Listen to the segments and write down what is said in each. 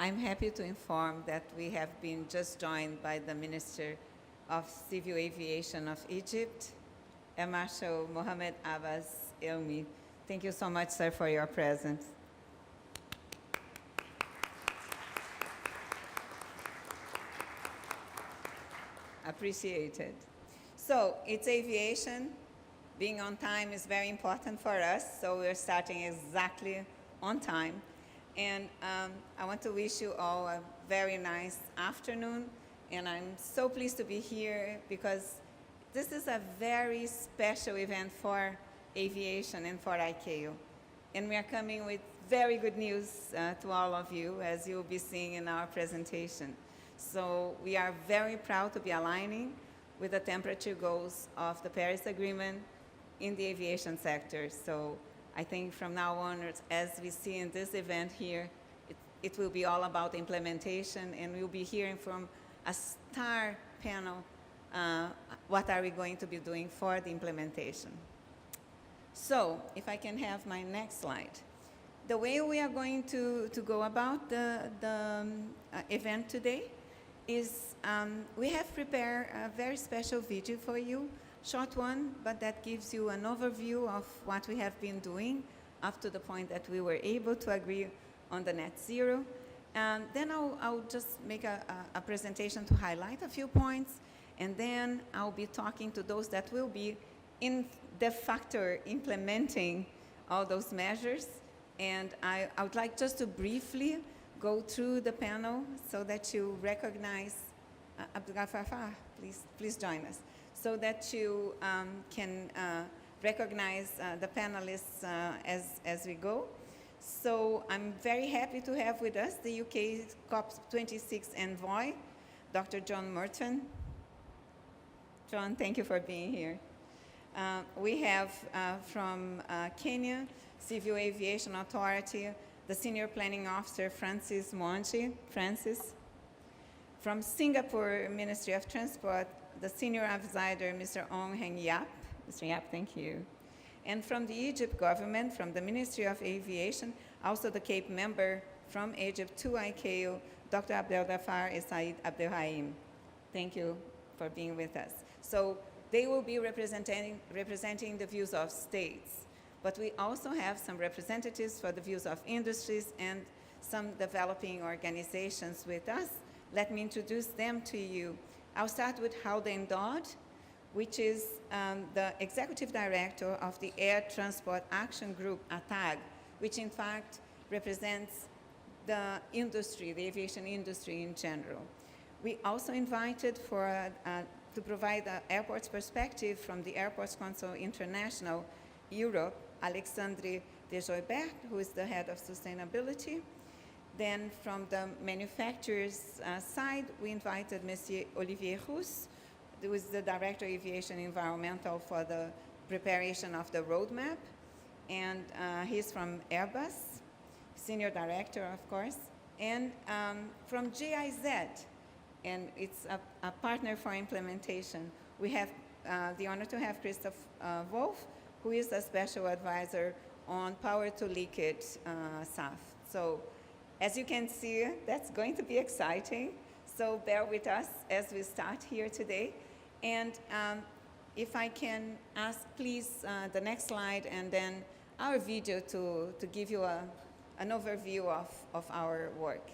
I'm happy to inform that we have been just joined by the Minister of Civil Aviation of Egypt, Air Marshal Mohammed Abbas Elmi. Thank you so much, sir, for your presence. Appreciated. So it's aviation. Being on time is very important for us, so we're starting exactly on time. And I want to wish you all a very nice afternoon, and I'm so pleased to be here because this is a very special event for aviation and for ICAO. And we are coming with very good news to all of you, as you'll be seeing in our presentation. So we are very proud to be aligning with the temperature goals of the Paris Agreement in the aviation sector. So I think from now on, as we see in this event here, it will be all about implementation, and we'll be hearing from a star panel what are we going to be doing for the implementation. So if I can have my next slide. The way we are going to go about the event today is we have prepared a very special video for you, short one, but that gives you an overview of what we have been doing up to the point that we were able to agree on the net zero. And then I'll just make a presentation to highlight a few points, and then I'll be talking to those that will be in de facto implementing all those measures. And I would like just to briefly go through the panel so that you recognize, Abdul Ghaffar, please join us, so that you can recognize the panelists as we go. So I'm very happy to have with us the UK COP26 envoy, Dr. John Merton. John, thank you for being here. We have from Kenya, Civil Aviation Authority, the Senior Planning Officer, Francis Mwangi. Francis. From Singapore Ministry of Transport, the Senior Advisor, Mr. Ong Heng Yap. Mr. Yap, thank you. And from the Egypt government, from the Ministry of Aviation, also the Cape member from Egypt to ICAO, Dr. Abdel Ghaffar Said Abdelhaim. Thank you for being with us. So they will be representing the views of states, but we also have some representatives for the views of industries and some developing organizations with us. Let me introduce them to you. I'll start with Haldane Dodd, which is the Executive Director of the Air Transport Action Group, ATAG, which in fact represents the industry, the aviation industry in general. We also invited to provide the airport's perspective from the Airports Council International Europe, Alexandre Dejoybert, who is the head of sustainability. Then from the manufacturer's side, we invited Monsieur Olivier Rousse, who is the Director of Aviation Environmental for the preparation of the roadmap. And he's from Airbus, Senior Director, of course. And from GIZ, and it's a partner for implementation, we have the honor to have Christoph Wolf, who is a special advisor on power-to-liquid SAF. So as you can see, that's going to be exciting. So bear with us as we start here today. And if I can ask, please, the next slide, and then our video to give you an overview of our work.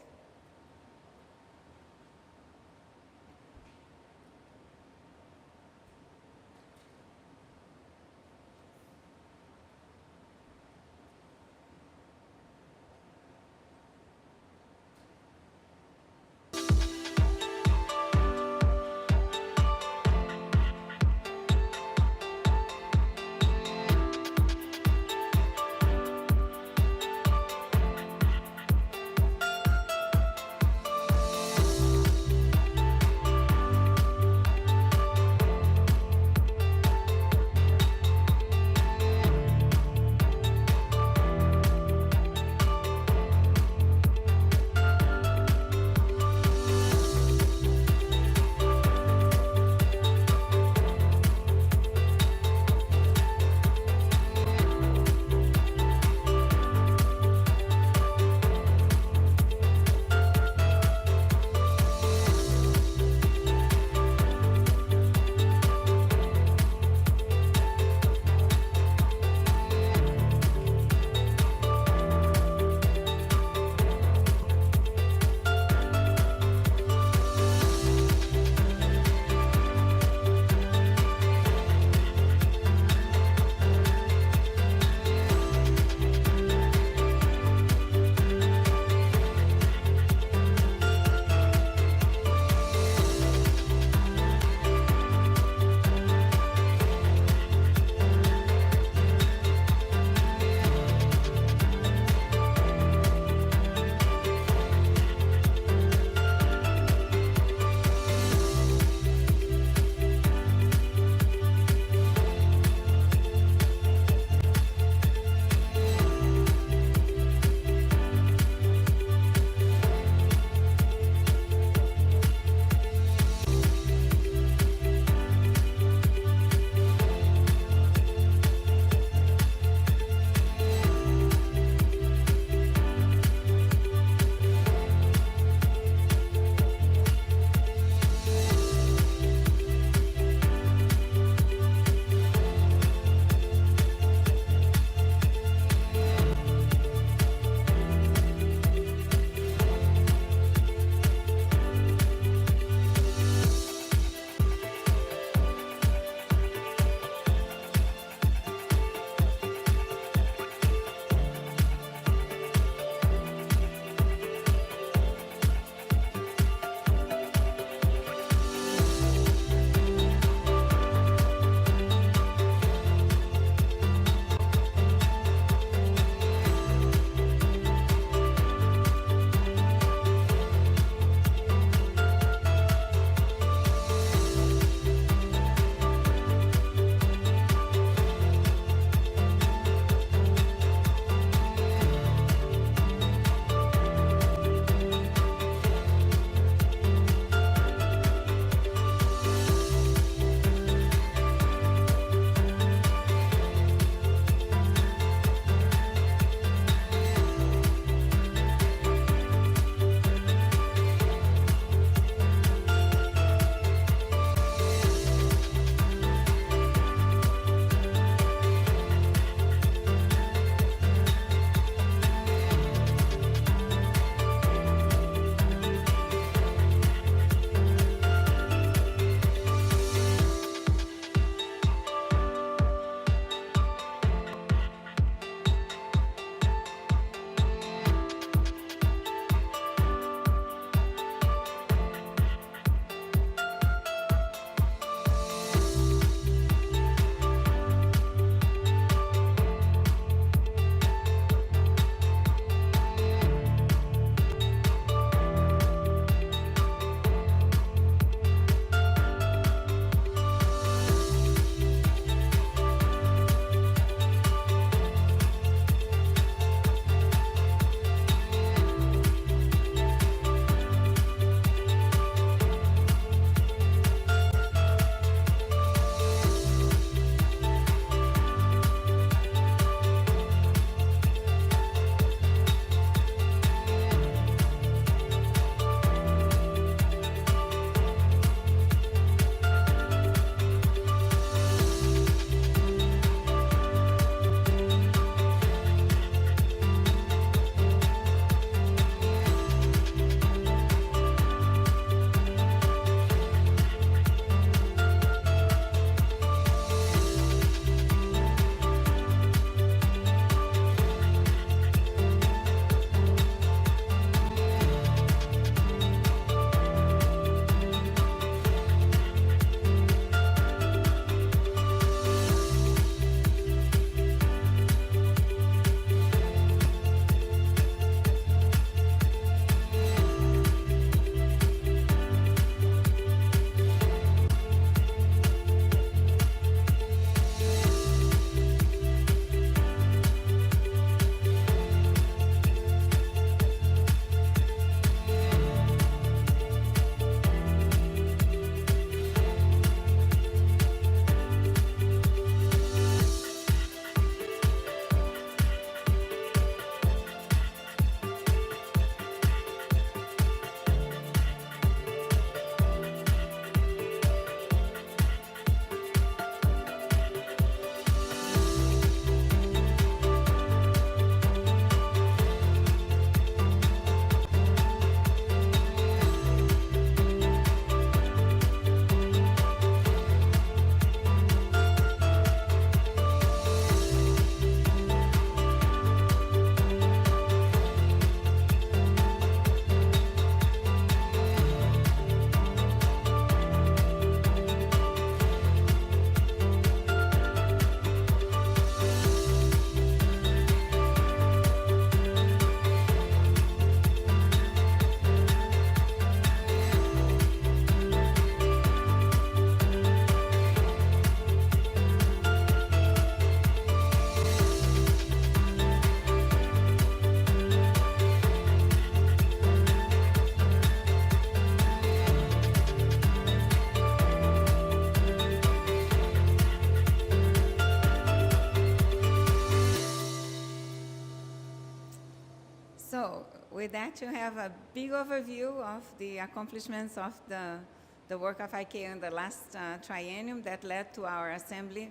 So with that, you have a big overview of the accomplishments of the work of ICAO in the last triennium that led to our assembly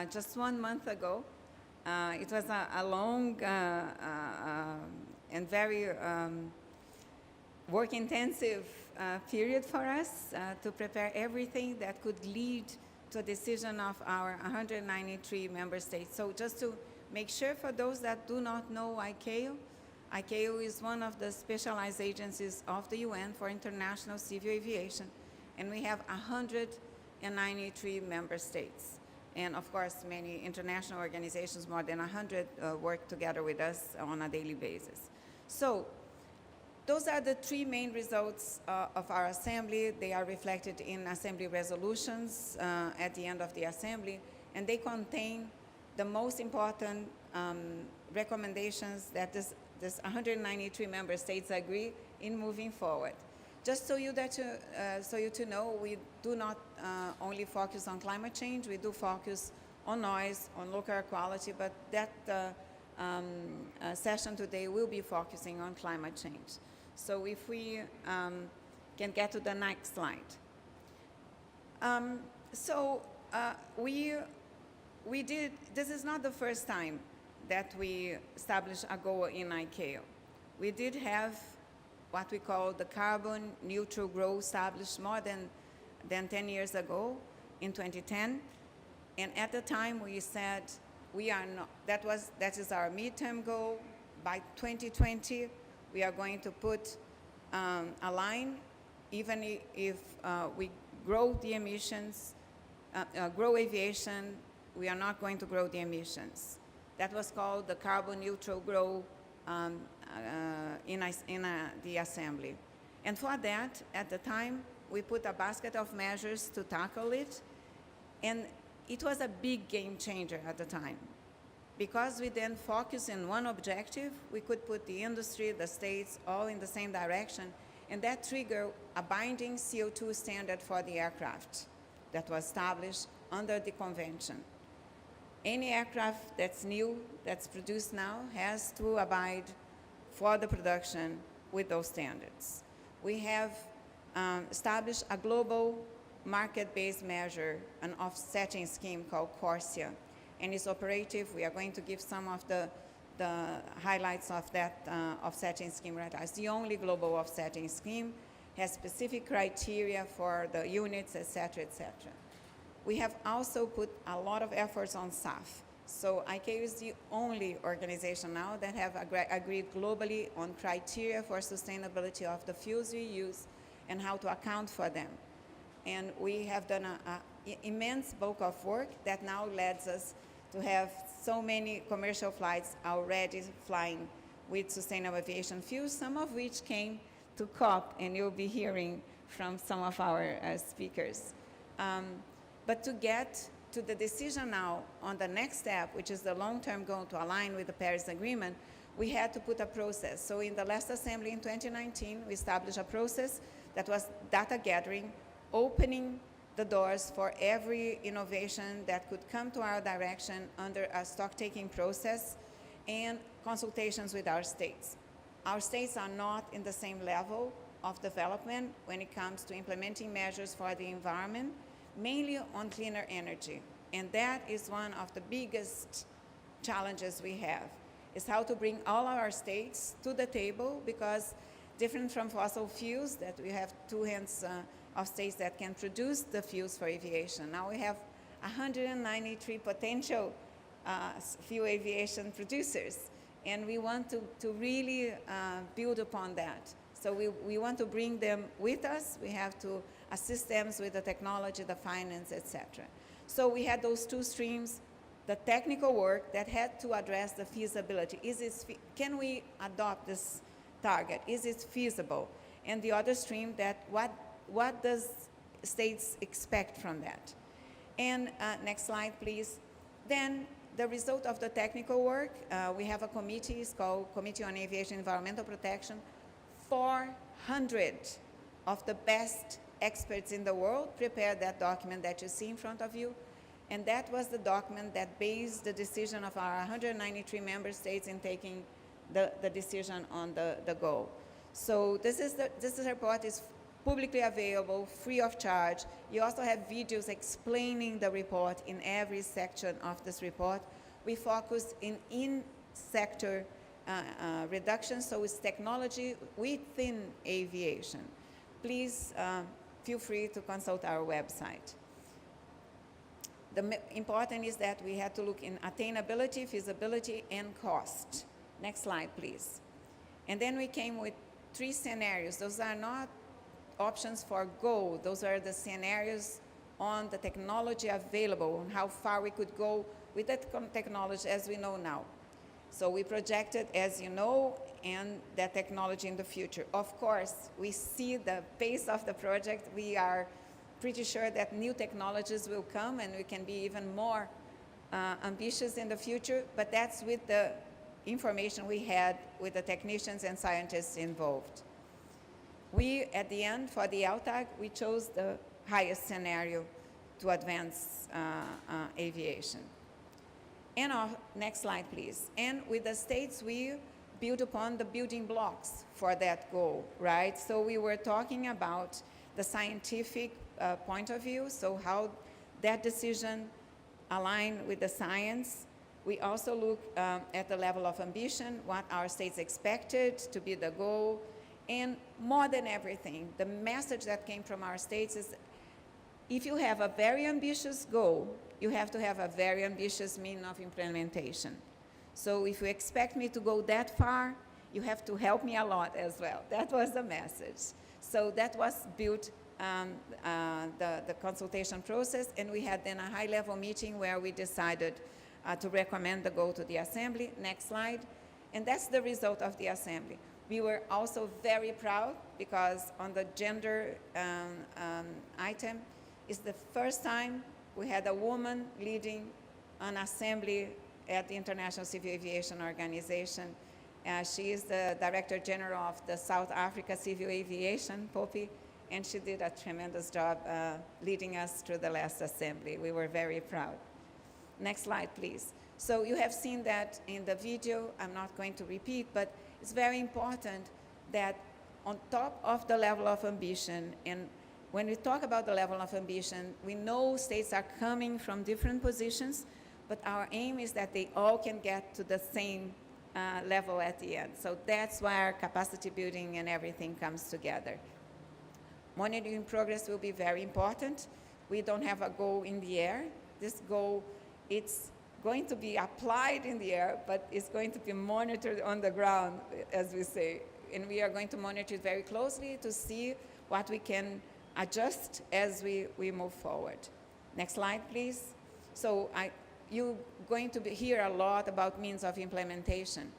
just 1 month ago. It was a long and very work-intensive period for us to prepare everything that could lead to a decision of our 193 member states. So just to make sure for those that do not know ICAO, ICAO is one of the specialized agencies of the UN for international civil aviation, and we have 193 member states. And of course, many international organizations, more than 100, work together with us on a daily basis. So those are the 3 main results of our assembly. They are reflected in assembly resolutions at the end of the assembly, and they contain the most important recommendations that this 193 member states agree in moving forward. Just so you to know, we do not only focus on climate change, we do focus on noise, on local air quality, but that session today will be focusing on climate change. So if we can get to the next slide. This is not the first time that we established a goal in ICAO. We did have what we call the carbon neutral growth established more than 10 years ago in 2010. And at the time we said we are not, that is our midterm goal. By 2020, we are going to put a line, even if we grow the emissions, grow aviation, we are not going to grow the emissions. That was called the carbon neutral growth in the assembly. And for that, at the time, we put a basket of measures to tackle it, and it was a big game changer at the time. Because we then focused on one objective, we could put the industry, the states, all in the same direction, and that triggered a binding CO2 standard for the aircraft that was established under the convention. Any aircraft that's new, that's produced now, has to abide for the production with those standards. We have established a global market-based measure, an offsetting scheme called CORSIA, and it's operative. We are going to give some of the highlights of that offsetting scheme right now. It's the only global offsetting scheme, has specific criteria for the units, et cetera, et cetera. We have also put a lot of efforts on SAF. So ICAO is the only organization now that have agreed globally on criteria for sustainability of the fuels we use and how to account for them. And we have done an immense bulk of work that now leads us to have so many commercial flights already flying with sustainable aviation fuels, some of which came to COP, and you'll be hearing from some of our speakers. But to get to the decision now on the next step, which is the long-term goal to align with the Paris Agreement, we had to put a process. So in the last assembly in 2019, we established a process that was data gathering, opening the doors for every innovation that could come to our direction under a stock-taking process and consultations with our states. Our states are not in the same level of development when it comes to implementing measures for the environment, mainly on cleaner energy. And that is one of the biggest challenges we have, is how to bring all our states to the table, because different from fossil fuels, that we have 2 hands of states that can produce the fuels for aviation. Now we have 193 potential fuel aviation producers, and we want to really build upon that. So we want to bring them with us. We have to assist them with the technology, the finance, etc. So we had those 2 streams, the technical work that had to address the feasibility. Can we adopt this target? Is it feasible? And the other stream, that what does states expect from that? And next slide, please. Then the result of the technical work, we have a committee, it's called Committee on Aviation Environmental Protection. 400 of the best experts in the world prepared that document that you see in front of you. And that was the document that based the decision of our 193 member states in taking the decision on the goal. So this report is publicly available, free of charge. You also have videos explaining the report in every section of this report. We focus in sector reduction, so it's technology within aviation. Please feel free to consult our website. The important is that we had to look in attainability, feasibility, and cost. Next slide, please. And then we came with 3 scenarios. Those are not options for goal. Those are the scenarios on the technology available, on how far we could go with that technology as we know now. So we projected, as you know, and that technology in the future. Of course, we see the pace of the project. We are pretty sure that new technologies will come and we can be even more ambitious in the future, but that's with the information we had with the technicians and scientists involved. We, at the end, for the LTAG, we chose the highest scenario to advance aviation. And our next slide, please. And with the states, we build upon the building blocks for that goal, right? So we were talking about the scientific point of view, so how that decision aligned with the science. We also look at the level of ambition, what our states expected to be the goal, and more than everything, the message that came from our states is if you have a very ambitious goal, you have to have a very ambitious means of implementation. So if you expect me to go that far, you have to help me a lot as well. That was the message. So that was built, the consultation process, and we had then a high-level meeting where we decided to recommend the goal to the Assembly. Next slide. And that's the result of the Assembly. We were also very proud because on the gender item, it's the first time we had a woman leading an assembly at the International Civil Aviation Organization. She is the Director General of the South Africa Civil Aviation, Poppy, and she did a tremendous job leading us through the last assembly. We were very proud. Next slide, please. So you have seen that in the video. I'm not going to repeat, but it's very important that on top of the level of ambition, and when we talk about the level of ambition, we know states are coming from different positions, but our aim is that they all can get to the same level at the end. So that's why our capacity building and everything comes together. Monitoring progress will be very important. We don't have a goal in the air. This goal, it's going to be applied in the air, but it's going to be monitored on the ground, as we say. And we are going to monitor it very closely to see what we can adjust as we move forward. Next slide, please. So you're going to hear a lot about means of implementation.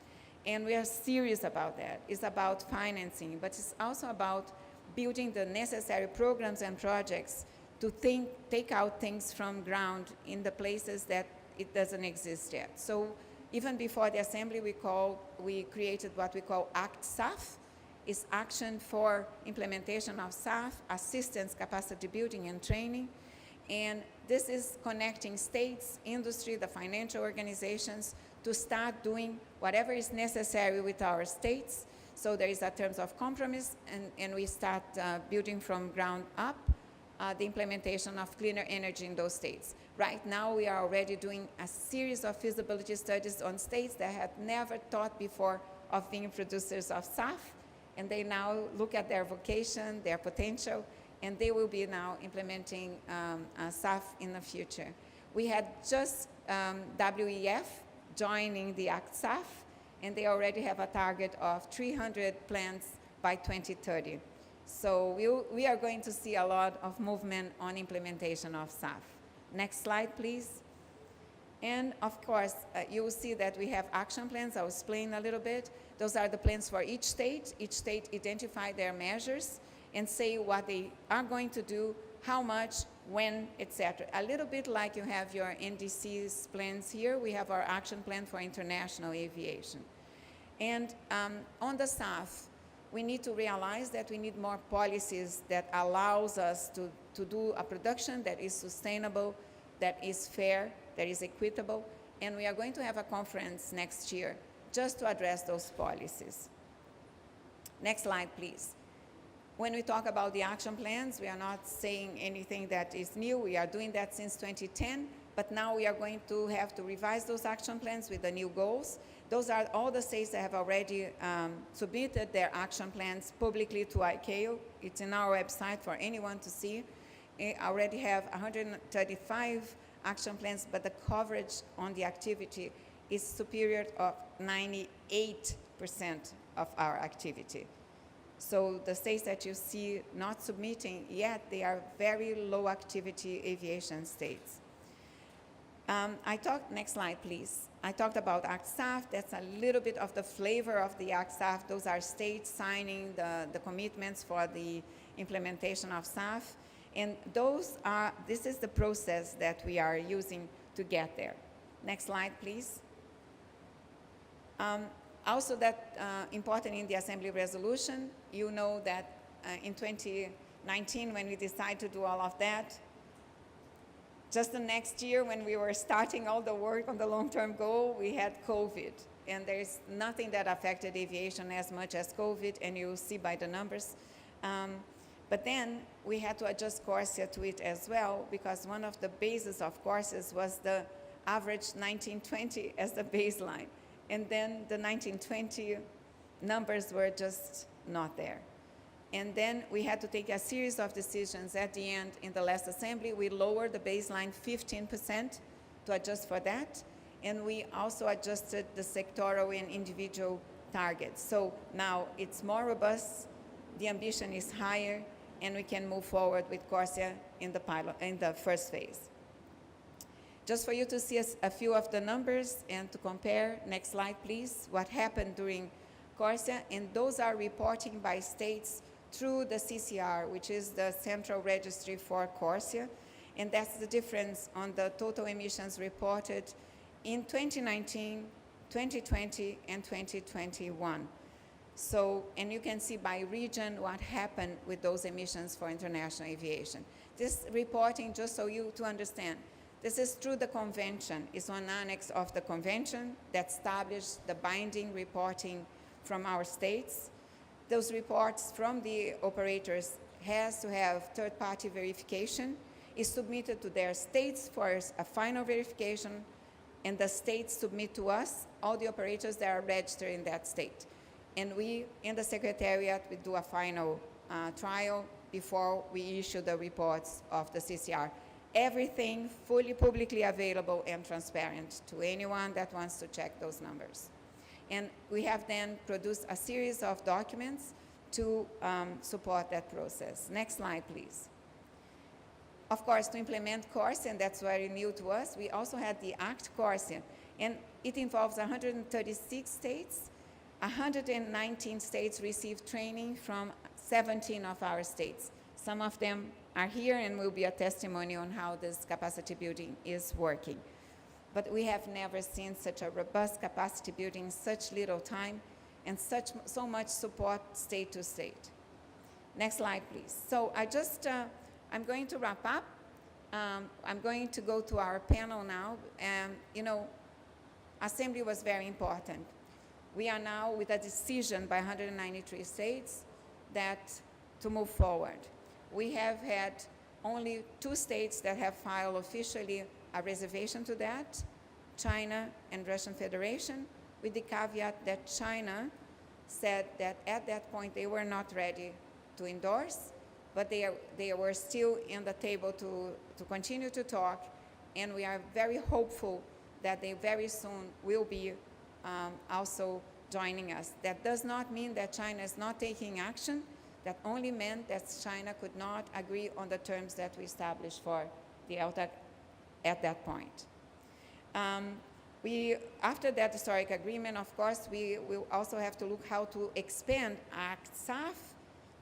And we are serious about that. It's about financing, but it's also about building the necessary programs and projects to take out things from ground in the places that it doesn't exist yet. So even before the Assembly, we created what we call ACT-SAF. It's Action for Implementation of SAF, Assistance, Capacity Building, and Training. And this is connecting states, industry, the financial organizations to start doing whatever is necessary with our states. So there is a terms of compromise, and we start building from ground up the implementation of cleaner energy in those states. Right now, we are already doing a series of feasibility studies on states that had never thought before of being producers of SAF, and they now look at their vocation, their potential, and they will be now implementing SAF in the future. We had just WEF joining the ACT-SAF, and they already have a target of 300 plants by 2030. So we are going to see a lot of movement on implementation of SAF. Next slide, please. And of course, you will see that we have action plans. I'll explain a little bit. Those are the plans for each state. Each state identify their measures and say what they are going to do, how much, when, etc. A little bit like you have your NDC's plans here, we have our action plan for international aviation. And on the SAF, we need to realize that we need more policies that allows us to do a production that is sustainable, that is fair, that is equitable. And we are going to have a conference next year just to address those policies. Next slide, please. When we talk about the action plans, we are not saying anything that is new. We are doing that since 2010, but now we are going to have to revise those action plans with the new goals. Those are all the states that have already submitted their action plans publicly to ICAO. It's in our website for anyone to see. We already have 135 action plans, but the coverage on the activity is superior of 98% of our activity. So the states that you see not submitting yet, they are very low activity aviation states. Next slide, please. I talked about ACT-SAF. That's a little bit of the flavor of the ACT-SAF. Those are states signing the commitments for the implementation of SAF. And this is the process that we are using to get there. Next slide, please. Also important in the Assembly resolution, you know that in 2019, when we decided to do all of that, just the next year when we were starting all the work on the long-term goal, we had COVID. And there's nothing that affected aviation as much as COVID, and you'll see by the numbers. But then we had to adjust CORSIA to it as well, because one of the bases of courses was the average 1920 as the baseline. And then the 1920 numbers were just not there. And then we had to take a series of decisions at the end. In the last assembly, we lowered the baseline 15% to adjust for that. And we also adjusted the sectoral and individual targets. So now it's more robust, the ambition is higher, and we can move forward with CORSIA in the first phase. Just for you to see a few of the numbers and to compare, next slide please, what happened during CORSIA, and those are reporting by states through the CCR, which is the Central Registry for CORSIA, and that's the difference on the total emissions reported in 2019, 2020, and 2021. So, and you can see by region what happened with those emissions for international aviation. This reporting, just so you to understand, this is through the convention. It's one annex of the convention that established the binding reporting from our states. Those reports from the operators has to have third-party verification, is submitted to their states for a final verification, and the states submit to us all the operators that are registered in that state. And we, in the Secretariat, we do a final trial before we issue the reports of the CCR. Everything fully publicly available and transparent to anyone that wants to check those numbers. And we have then produced a series of documents to support that process. Next slide, please. Of course, to implement CORSIA, and that's very new to us, we also had the ACT CORSIA, and it involves 136 states. 119 states received training from 17 of our states. Some of them are here and will be a testimony on how this capacity building is working. But we have never seen such a robust capacity building in such little time and so much support state to state. Next slide, please. So I'm going to wrap up. I'm going to go to our panel now. And, Assembly was very important. We are now with a decision by 193 states to move forward. We have had only 2 states that have filed officially a reservation to that, China and Russian Federation, with the caveat that China said that at that point they were not ready to endorse, but they were still in the table to continue to talk, and we are very hopeful that they very soon will be also joining us. That does not mean that China is not taking action. That only meant that China could not agree on the terms that we established for the LTAC at that point. After that historic agreement, of course, we will also have to look how to expand ACT-SAF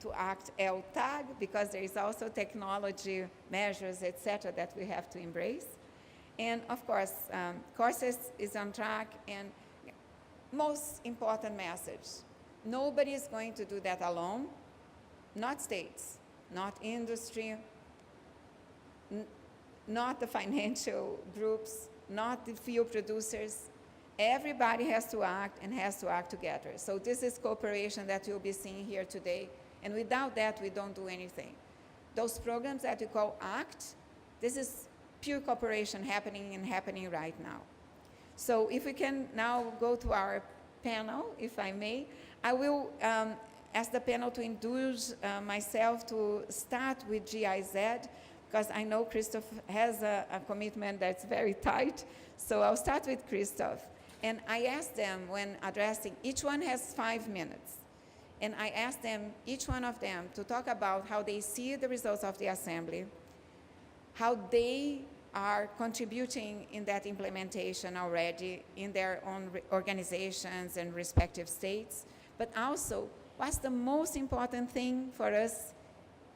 to ACT-LTAG, because there is also technology measures, et cetera, that we have to embrace. And of course, CORSIA is on track, and most important message, nobody is going to do that alone. Not states, not industry, not the financial groups, not the fuel producers. Everybody has to act and has to act together. So this is cooperation that you'll be seeing here today. And without that, we don't do anything. Those programs that we call ACT, this is pure cooperation happening right now. So if we can now go to our panel, if I may, I will ask the panel to introduce myself to start with GIZ, because I know Christoph has a commitment that's very tight. So I'll start with Christoph. And I asked them when addressing, each one has 5 minutes. And I asked them, each one of them, to talk about how they see the results of the assembly, how they are contributing in that implementation already in their own organizations and respective states, but also what's the most important thing for us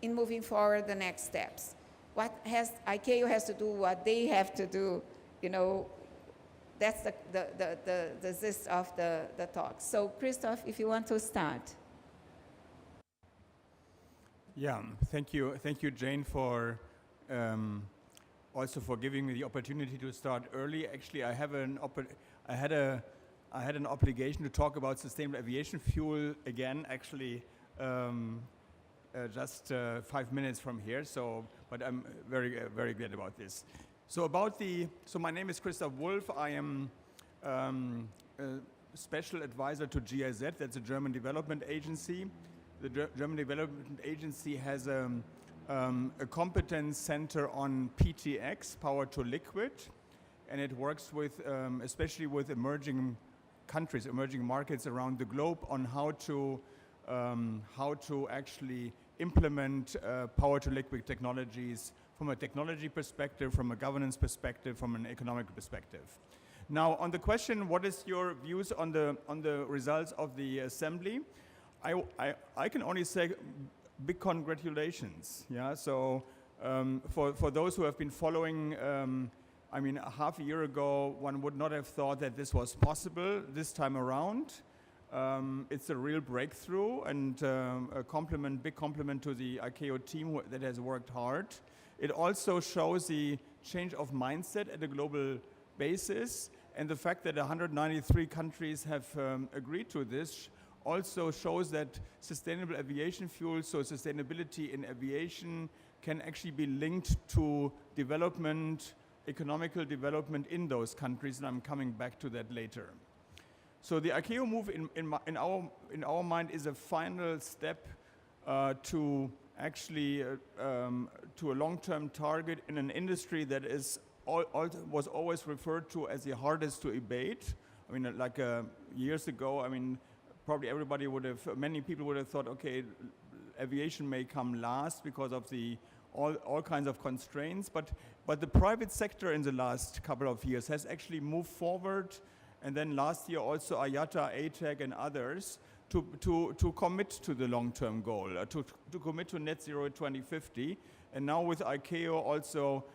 in moving forward the next steps. What has ICAO has to do, what they have to do, you know, that's the gist of the talk. So Christoph, if you want to start. Yeah, thank you, Jane, for also for giving me the opportunity to start early. Actually, I had an obligation to talk about sustainable aviation fuel again. Actually, just 5 minutes from here. So, but I'm very glad about this. So my name is Christoph Wolf. I am a special advisor to GIZ. That's a German development agency. The German Development Agency has a competence center on PTX, power to liquid, and it works with, especially with emerging countries, emerging markets around the globe on how to actually implement power to liquid technologies from a technology perspective, from a governance perspective, from an economic perspective. Now, on the question, what is your views on the results of the assembly? I can only say big congratulations. Yeah. So for those who have been following, I mean, a half a year ago, one would not have thought that this was possible this time around. It's a real breakthrough, and a big compliment to the ICAO team that has worked hard. It also shows the change of mindset at a global basis, and the fact that 193 countries have agreed to this also shows that sustainable aviation fuel, so sustainability in aviation, can actually be linked to development, economical development in those countries, and I'm coming back to that later. So the ICAO move in our mind is a final step to actually to a long-term target in an industry that was always referred to as the hardest to abate. I mean, like years ago, I mean, probably many people would have thought, okay, aviation may come last because of all kinds of constraints, but the private sector in the last couple of years has actually moved forward, and then last year also IATA, ATAC, and others to commit to the long-term goal, to commit to net zero in 2050, and now with ICAO also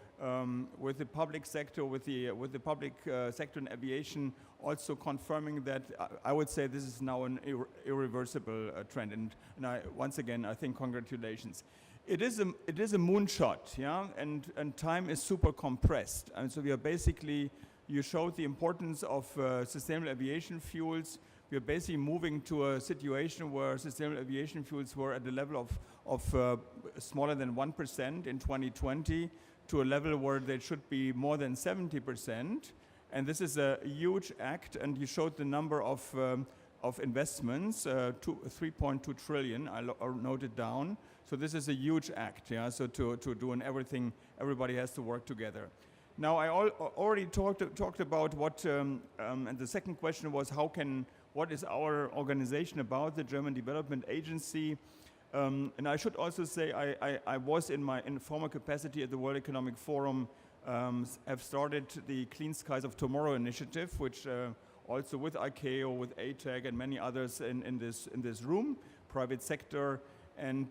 with the public sector, with the public sector in aviation, also confirming that I would say this is now an irreversible trend. And once again, I think congratulations. It is a moonshot, yeah, and time is super compressed, and so we are basically. You showed the importance of sustainable aviation fuels. We are basically moving to a situation where sustainable aviation fuels were at the level of smaller than 1% in 2020 to a level where they should be more than 70%. And this is a huge act, and you showed the number of investments, 3.2 trillion, I noted down. So this is a huge act, yeah, so to do and everything, everybody has to work together. Now, I already talked about what, and the second question was what is our organization about, the German Development Agency? And I should also say I was in former capacity at the World Economic Forum, have started the Clean Skies of Tomorrow initiative, which also with ICAO, with ATAC, and many others in this room, private sector, and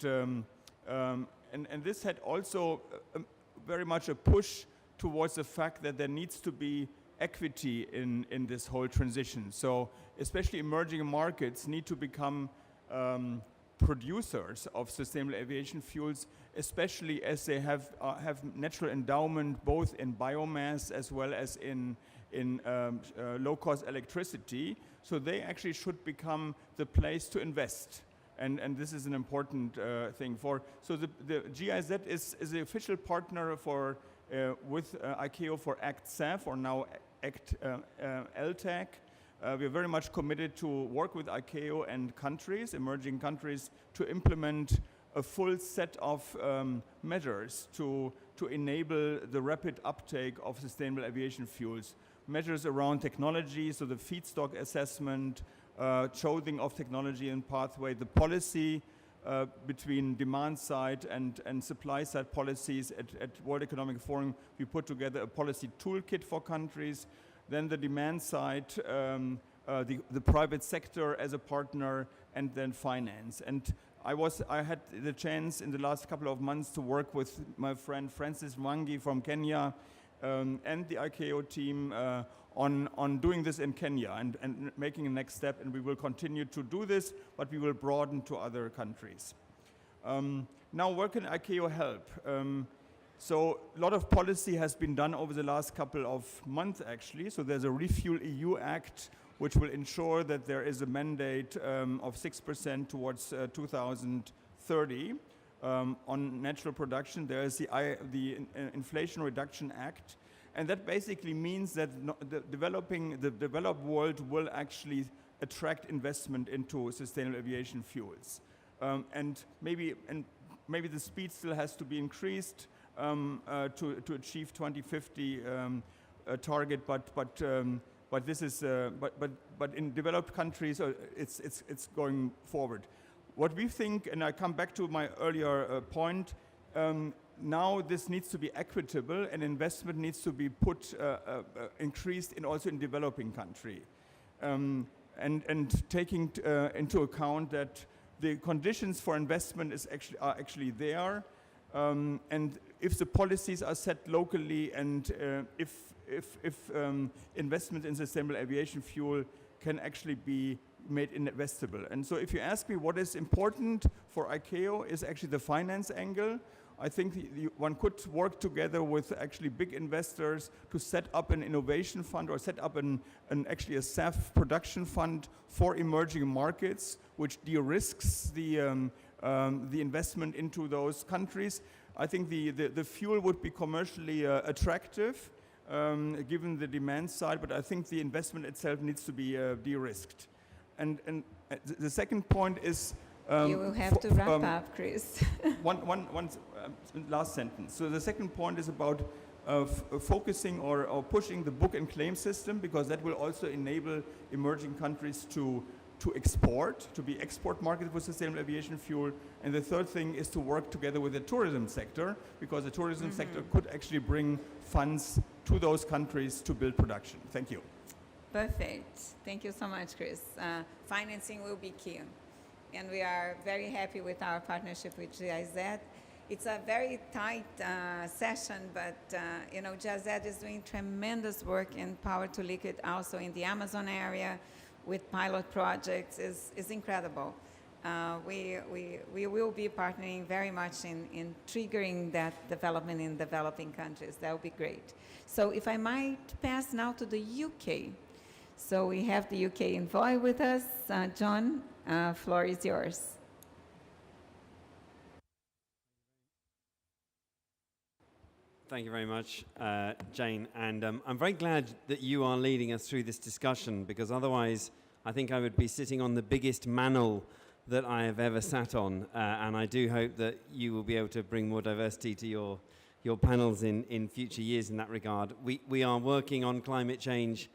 this had also very much a push towards the fact that there needs to be equity in this whole transition. So especially emerging markets need to become producers of sustainable aviation fuels, especially as they have natural endowment both in biomass as well as in low-cost electricity. So they actually should become the place to invest. And this is an important thing for. So the GIZ is the official partner for with ICAO for Act CEF, or now Act LTAC. We're very much committed to work with ICAO and countries, emerging countries, to implement a full set of measures to enable the rapid uptake of sustainable aviation fuels. Measures around technology, so the feedstock assessment, choosing of technology and pathway, the policy between demand side and supply side policies. At World Economic Forum, we put together a policy toolkit for countries. Then the demand side, the private sector as a partner, and then finance. And I had the chance in the last couple of months to work with my friend Francis Mwangi from Kenya and the ICAO team on doing this in Kenya and making a next step, and we will continue to do this, but we will broaden to other countries. Now, where can ICAO help? So a lot of policy has been done over the last couple of months, actually. So there's a Refuel EU Act, which will ensure that there is a mandate of 6% towards 2030 on natural production. There is the Inflation Reduction Act, and that basically means that the developed world will actually attract investment into sustainable aviation fuels, and maybe the speed still has to be increased to achieve 2050 target, but this is but in developed countries it's going forward. What we think, and I come back to my earlier point, now this needs to be equitable, and investment needs to be increased also in developing country, and taking into account that the conditions for investment are actually there, and if the policies are set locally, and if investment in sustainable aviation fuel can actually be made investable. And so if you ask me what is important for ICAO is actually the finance angle. I think one could work together with actually big investors to set up an innovation fund, or set up actually a SAF production fund for emerging markets, which de-risks the investment into those countries. I think the fuel would be commercially attractive, given the demand side, but I think the investment itself needs to be de-risked. And the second point is... you will have to wrap up, Chris. one last sentence. So the second point is about focusing or pushing the book and claim system, because that will also enable emerging countries to export, to be export market for sustainable aviation fuel. And the third thing is to work together with the tourism sector, because the tourism sector could actually bring funds to those countries to build production. Thank you. Perfect. Thank you so much, Chris. Financing will be key. And we are very happy with our partnership with GIZ. It's a very tight session, but GIZ is doing tremendous work in power to liquid, also in the Amazon area with pilot projects. Is incredible. We will be partnering very much in triggering that development in developing countries. That would be great. So if I might pass now to the UK. So we have the UK envoy with us. John, floor is yours. Thank you very much, Jane. And I'm very glad that you are leading us through this discussion, because otherwise I think I would be sitting on the biggest mantle that I have ever sat on. And I do hope that you will be able to bring more diversity to your panels in future years in that regard. We are working on climate change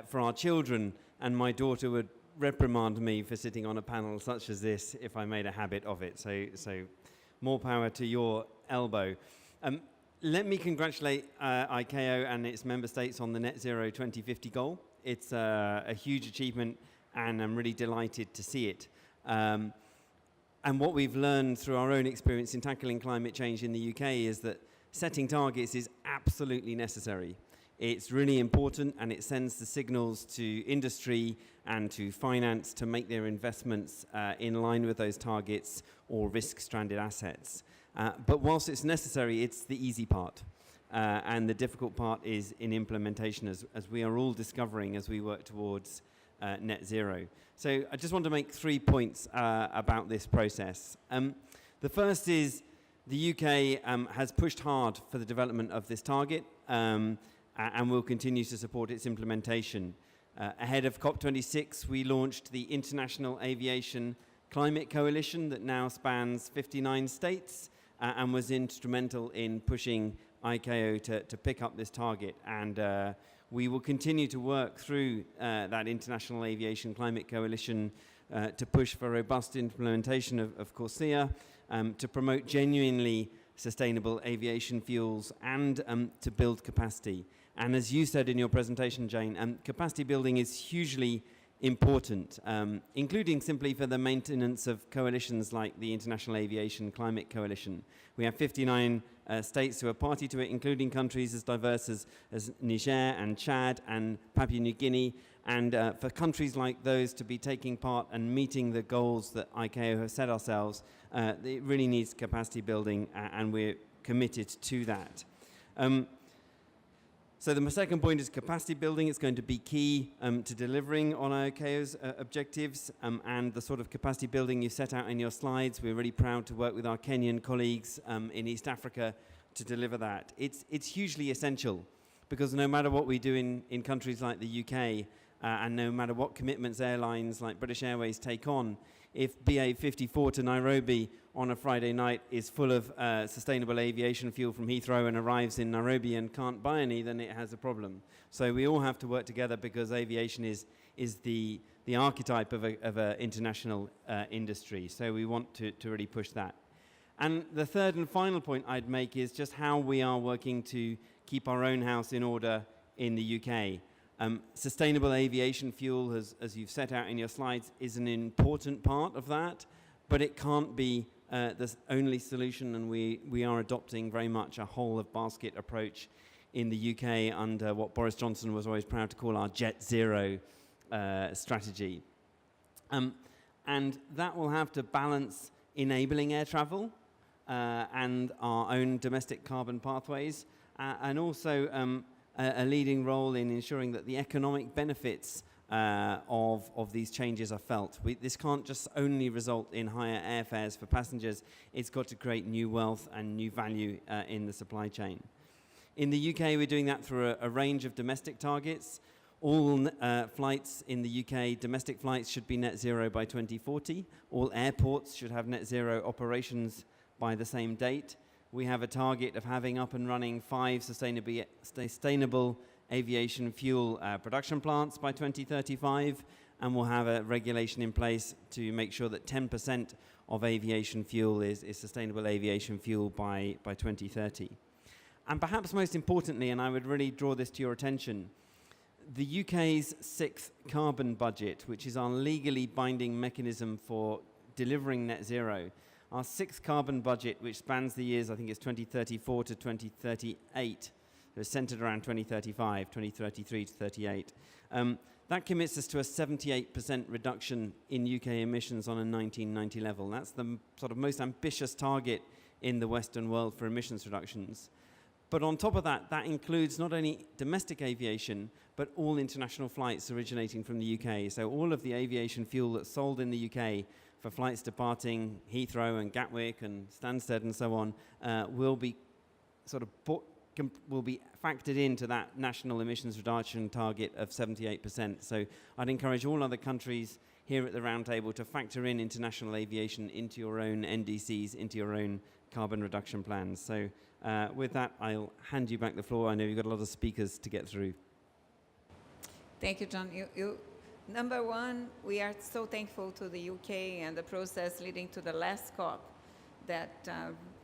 for our children, and my daughter would reprimand me for sitting on a panel such as this if I made a habit of it. So more power to your elbow. Let me congratulate ICAO and its member states on the Net Zero 2050 goal. It's a huge achievement, and I'm really delighted to see it. And what we've learned through our own experience in tackling climate change in the UK is that setting targets is absolutely necessary. It's really important, and it sends the signals to industry and to finance to make their investments in line with those targets or risk stranded assets. But whilst it's necessary, it's the easy part. and the difficult part is in implementation, as we are all discovering as we work towards net zero. So I just want to make 3 points about this process. The first is the UK has pushed hard for the development of this target and will continue to support its implementation. Ahead of COP26, we launched the International Aviation Climate Coalition that now spans 59 states and was instrumental in pushing ICAO to pick up this target. And we will continue to work through that International Aviation Climate Coalition to push for robust implementation of CORSIA, to promote genuinely sustainable aviation fuels, and to build capacity. And as you said in your presentation, Jane, capacity building is hugely important, including simply for the maintenance of coalitions like the International Aviation Climate Coalition. We have 59 states who are party to it, including countries as diverse as Niger and Chad and Papua New Guinea. And for countries like those to be taking part and meeting the goals that ICAO has set ourselves, it really needs capacity building, and we're committed to that. So the second point is capacity building. It's going to be key to delivering on ICAO's objectives, and the sort of capacity building you set out in your slides. We're really proud to work with our Kenyan colleagues in East Africa to deliver that. It's hugely essential, because no matter what we do in countries like the UK, and no matter what commitments airlines like British Airways take on, if BA 54 to Nairobi on a Friday night is full of sustainable aviation fuel from Heathrow and arrives in Nairobi and can't buy any, then it has a problem. So we all have to work together, because aviation is the archetype of an international industry. So we want to really push that. And the third and final point I'd make is just how we are working to keep our own house in order in the UK. Sustainable aviation fuel, as you've set out in your slides, is an important part of that, but it can't be the only solution, and we are adopting very much a whole-of-basket approach in the UK under what Boris Johnson was always proud to call our Jet Zero strategy. And that will have to balance enabling air travel and our own domestic carbon pathways, and also a leading role in ensuring that the economic benefits of these changes are felt. This can't just only result in higher airfares for passengers. It's got to create new wealth and new value in the supply chain. In the UK, we're doing that through a range of domestic targets. All flights in the UK, domestic flights, should be net zero by 2040. All airports should have net zero operations by the same date. We have a target of having up and running 5 sustainable aviation fuel production plants by 2035, and we'll have a regulation in place to make sure that 10% of aviation fuel is sustainable aviation fuel by 2030. And perhaps most importantly, and I would really draw this to your attention, the UK's 6th carbon budget, which is our legally binding mechanism for delivering net zero, our 6th carbon budget, which spans the years, I think it's 2034 to 2038, so it's centered around 2035, 2033 to 38. That commits us to a 78% reduction in UK emissions on a 1990 level. That's the sort of most ambitious target in the Western world for emissions reductions. But on top of that, that includes not only domestic aviation, but all international flights originating from the UK. So all of the aviation fuel that's sold in the UK for flights departing Heathrow and Gatwick and Stansted and so on will be sort of will be factored into that national emissions reduction target of 78%. So I'd encourage all other countries here at the roundtable to factor in international aviation into your own NDCs, into your own carbon reduction plans. So with that, I'll hand you back the floor. I know you've got a lot of speakers to get through. Thank you, John. Number one, we are so thankful to the UK and the process leading to the last COP, that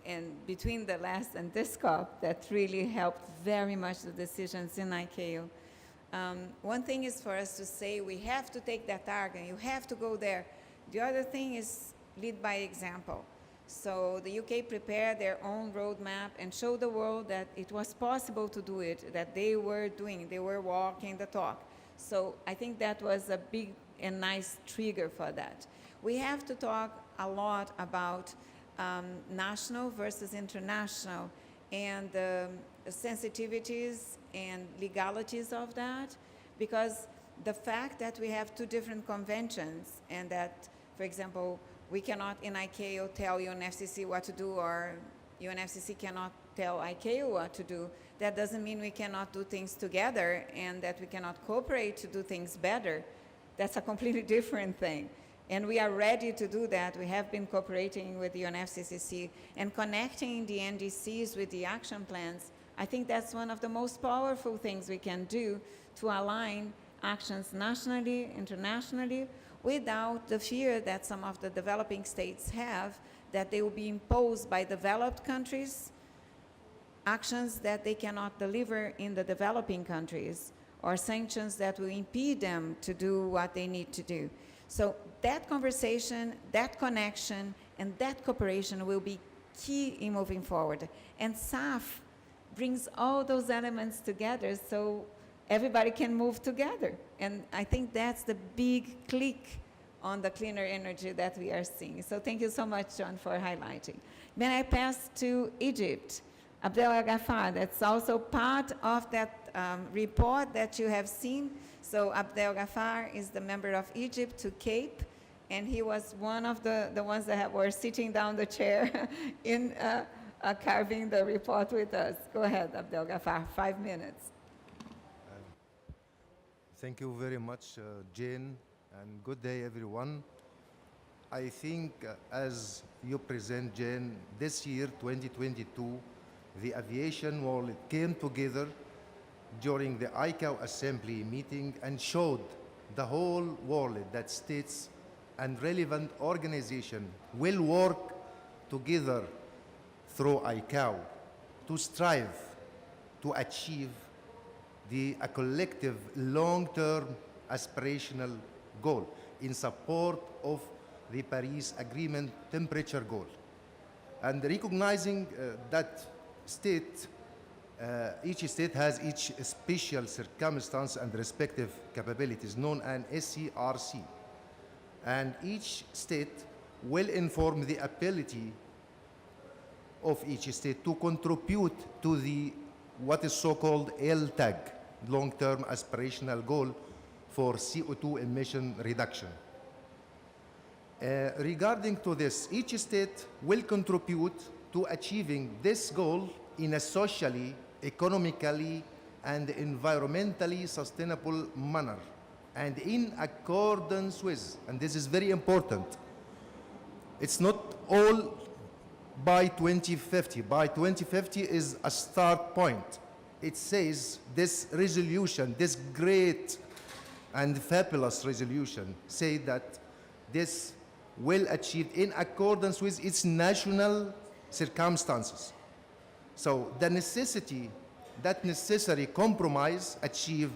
and between the last and this COP, that really helped very much the decisions in ICAO. One thing is for us to say we have to take that target, you have to go there. The other thing is lead by example. So the UK prepared their own roadmap and showed the world that it was possible to do it, that they were walking the talk. So I think that was a big and nice trigger for that. We have to talk a lot about national versus international, and sensitivities and legalities of that, because the fact that we have two different conventions and that, for example, we cannot in ICAO tell UNFCCC what to do, or UNFCCC cannot tell ICAO what to do, that doesn't mean we cannot do things together and that we cannot cooperate to do things better. That's a completely different thing. And we are ready to do that. We have been cooperating with the UNFCCC and connecting the NDCs with the action plans. I think that's one of the most powerful things we can do to align actions nationally, internationally, without the fear that some of the developing states have that they will be imposed by developed countries actions that they cannot deliver in the developing countries, or sanctions that will impede them to do what they need to do. So that conversation, that connection, and that cooperation will be key in moving forward. And SAF brings all those elements together so everybody can move together. And I think that's the big click on the cleaner energy that we are seeing. So thank you so much, John, for highlighting. Then I pass to Egypt. Abdel Ghaffar, that's also part of that report that you have seen. So Abdel Ghaffar is the member of Egypt to CAPE, and he was one of the ones that were sitting down the chair in carving the report with us. Go ahead, Abdel Ghaffar, 5 minutes. Thank you very much, Jane, and good day, everyone. I think, as you present, Jane, this year, 2022, the aviation world came together during the ICAO Assembly meeting and showed the whole world that states and relevant organizations will work together through ICAO to strive to achieve a collective long-term aspirational goal in support of the Paris Agreement temperature goal. And recognizing that each state has each special circumstance and respective capabilities, known as SCRC. And each state will inform the ability of each state to contribute to the what is so-called LTAG, long-term aspirational goal for CO2 emission reduction. Regarding to this, each state will contribute to achieving this goal in a socially, economically, and environmentally sustainable manner, and in accordance with, and this is very important, it's not all by 2050. By 2050 is a start point. It says this resolution, this great and fabulous resolution, say that this will achieve in accordance with its national circumstances. So the necessary compromise achieved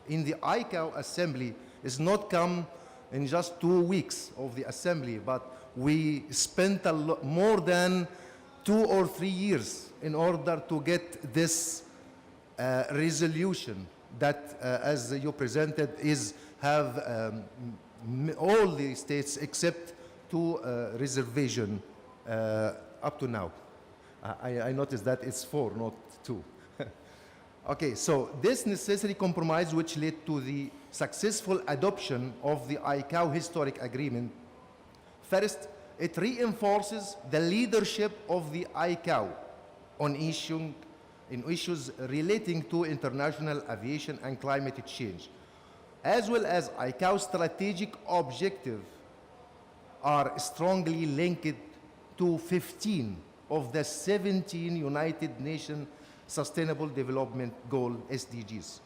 in the ICAO Assembly is not come in just 2 weeks of the Assembly, but we spent more than 2 or 3 years in order to get this resolution that, as you presented, have all the states except 2 reservation up to now. I noticed that it's 4, not 2. Okay, so this necessary compromise, which led to the successful adoption of the ICAO Historic Agreement, first, it reinforces the leadership of the ICAO on issues relating to international aviation and climate change, as well as ICAO's strategic objectives are strongly linked to 15 of the 17 United Nations Sustainable Development Goal, SDGs.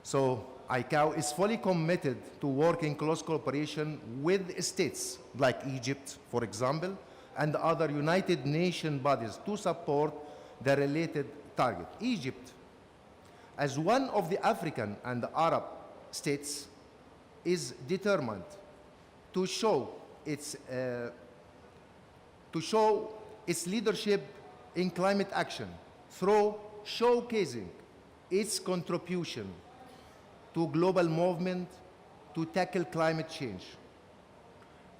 So ICAO is fully committed to work in close cooperation with states like Egypt, for example, and other United Nations bodies to support the related target. Egypt, as one of the African and Arab states, is determined to show its leadership in climate action through showcasing its contribution to global movement to tackle climate change,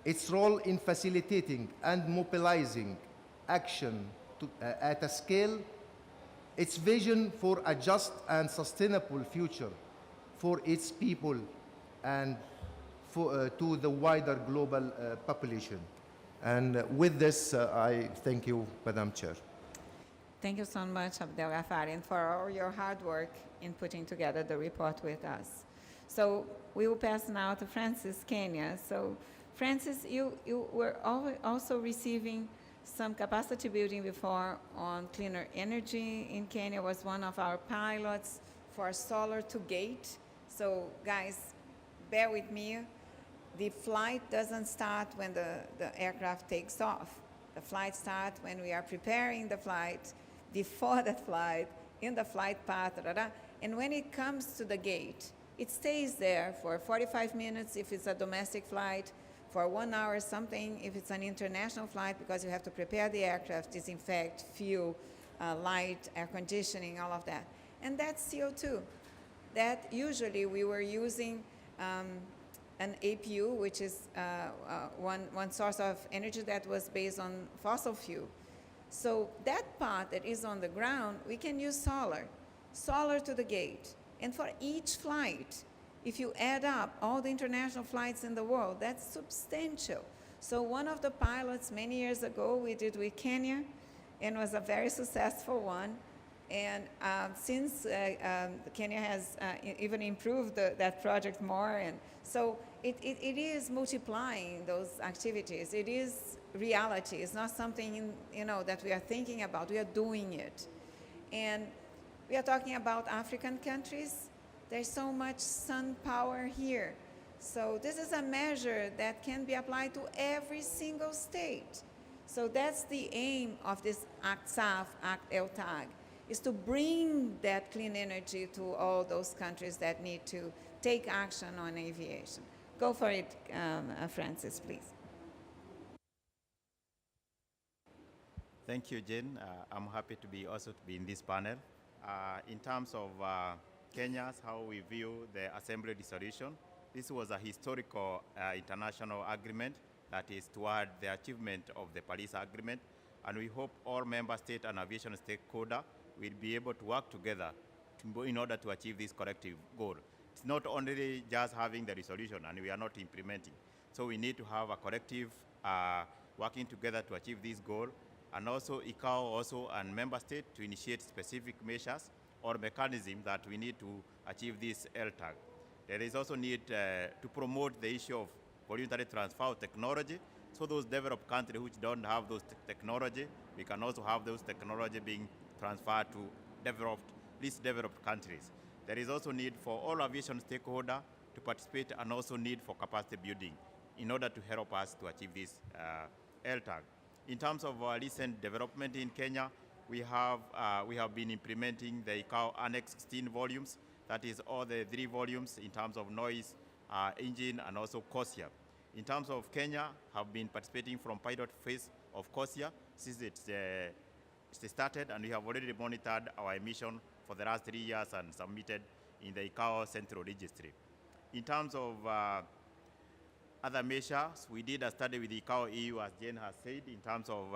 its role in facilitating and mobilizing action at a scale its vision for a just and sustainable future for its people and to the wider global population. And with this, I thank you, Madam Chair. Thank you so much, Abdel Ghaffari, and for all your hard work in putting together the report with us. So we will pass now to Francis, Kenya. So Francis, you were also receiving some capacity building before on cleaner energy in Kenya, was one of our pilots for solar to gate. So guys, bear with me. The flight doesn't start when the aircraft takes off. The flight starts when we are preparing the flight, before the flight, in the flight path, and when it comes to the gate, it stays there for 45 minutes if it's a domestic flight, for 1 hour something if it's an international flight, because you have to prepare the aircraft, disinfect, fuel, light, air conditioning, all of that. And that's CO2. That usually we were using an APU, which is one source of energy that was based on fossil fuel. So that part that is on the ground, we can use solar to the gate. And for each flight, if you add up all the international flights in the world, that's substantial. So one of the pilots many years ago we did with Kenya, and was a very successful one. And since Kenya has even improved that project more, and so it is multiplying those activities. It is reality. It's not something that we are thinking about. We are doing it, and we are talking about African countries. There's so much sun power here, so this is a measure that can be applied to every single state. So that's the aim of this Act SAF, Act LTAG, is to bring that clean energy to all those countries that need to take action on aviation. Go for it, Francis, please. Thank you, Jane. I'm happy to be in this panel. In terms of Kenya's, how we view the Assembly resolution, this was a historical international agreement that is toward the achievement of the Paris Agreement, and we hope all member state and aviation stakeholders will be able to work together in order to achieve this collective goal. It's not only just having the resolution and we are not implementing. So we need to have a collective working together to achieve this goal, and also ICAO and member state to initiate specific measures or mechanisms that we need to achieve this LTAG. There is also need to promote the issue of voluntary transfer of technology. So those developed countries which don't have those technology, we can also have those technology being transferred to least developed countries. There is also need for all aviation stakeholders to participate, and also need for capacity building in order to help us to achieve this LTAG. In terms of recent development in Kenya, we have been implementing the ICAO Annex 16 volumes. That is all the 3 volumes in terms of noise, engine, and also COSIA. In terms of Kenya, have been participating from pilot phase of COSIA since it started, and we have already monitored our emission for the last 3 years and submitted in the ICAO Central Registry. In terms of other measures, we did a study with the ICAO EU, as Jane has said, in terms of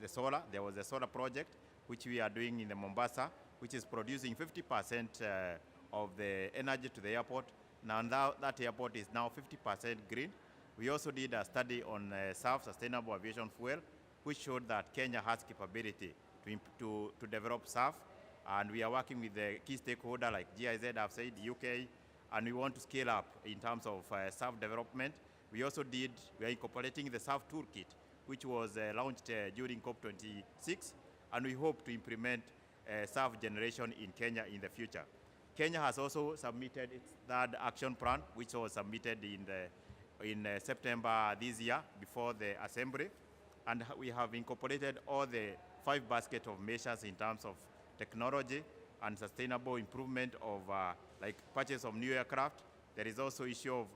the solar. There was a solar project which we are doing in the Mombasa, which is producing 50% of the energy to the airport. Now that airport is now 50% green. We also did a study on SAF, sustainable aviation fuel, which showed that Kenya has capability to develop SAF, and we are working with the key stakeholders like GIZ, I've said, UK, and we want to scale up in terms of SAF development. We are incorporating the SAF toolkit, which was launched during COP26, and we hope to implement SAF generation in Kenya in the future. Kenya has also submitted its 3rd action plan, which was submitted in September this year before the Assembly, and we have incorporated all the 5 baskets of measures in terms of technology and sustainable improvement of like purchase of new aircraft. There is also issue of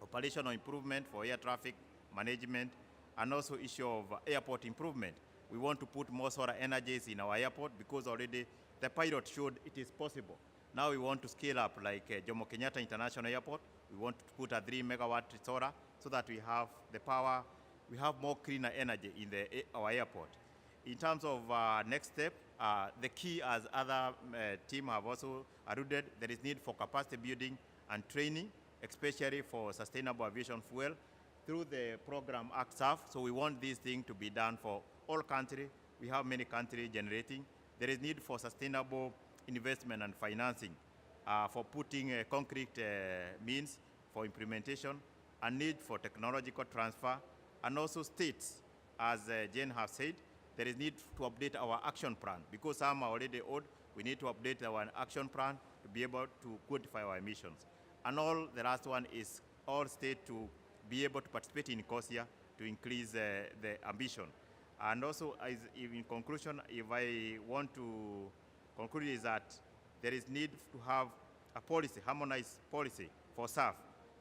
operational improvement for air traffic management, and also issue of airport improvement. We want to put more solar energies in our airport because already the pilot showed it is possible. Now we want to scale up like Jomo Kenyatta International Airport. We want to put a 3 megawatt solar so that we have the power, we have more cleaner energy in our airport. In terms of next step, The key, as other team have also alluded, there is need for capacity building and training, especially for sustainable aviation fuel through the program ACSAF. So we want this thing to be done for all countries. We have many countries generating. There is need for sustainable investment and financing for putting concrete means for implementation, a need for technological transfer, and also states, as Jane has said, there is need to update our action plan. Because some are already old, we need to update our action plan to be able to quantify our emissions. And all the last one is all states to be able to participate in COSIA to increase the ambition. And also, in conclusion, if I want to conclude, is that there is need to have a policy, harmonized policy for SAF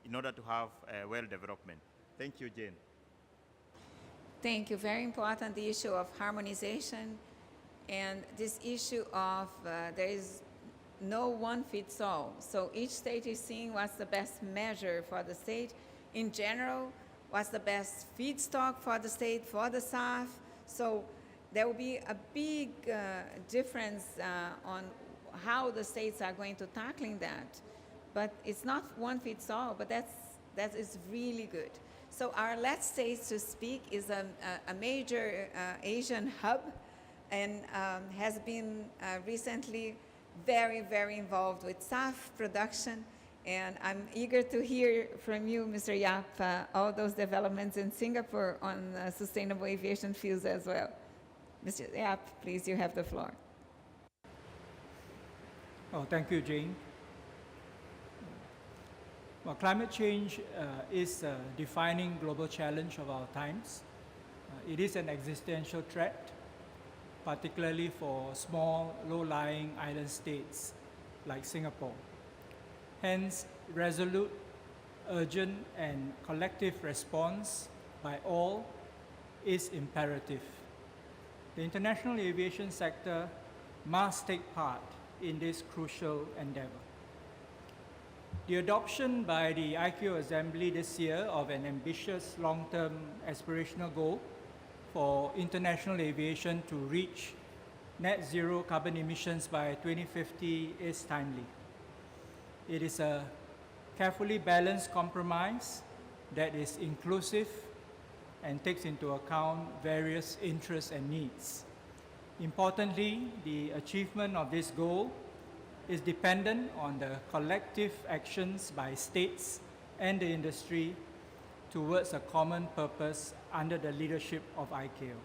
in order to have well development. Thank you, Jane. Thank you. Very important, the issue of harmonization and this issue of there is no one fits all. So each state is seeing what's the best measure for the state. In general, what's the best feedstock for the state, for the SAF. So there will be a big difference on how the states are going to tackling that. But it's not one fits all, but that is really good. So our last state to speak is a major Asian hub and has been recently very, very involved with SAF production. And I'm eager to hear from you, Mr. Yap, all those developments in Singapore on sustainable aviation fuels as well. Mr. Yap, please, you have the floor. Oh, thank you, Jane. Well, climate change is a defining global challenge of our times. It is an existential threat, particularly for small, low-lying island states like Singapore. Hence, resolute, urgent, and collective response by all is imperative. The international aviation sector must take part in this crucial endeavor. The adoption by the ICAO Assembly this year of an ambitious long-term aspirational goal for international aviation to reach net zero carbon emissions by 2050 is timely. It is a carefully balanced compromise that is inclusive and takes into account various interests and needs. Importantly, the achievement of this goal is dependent on the collective actions by states and the industry towards a common purpose under the leadership of ICAO.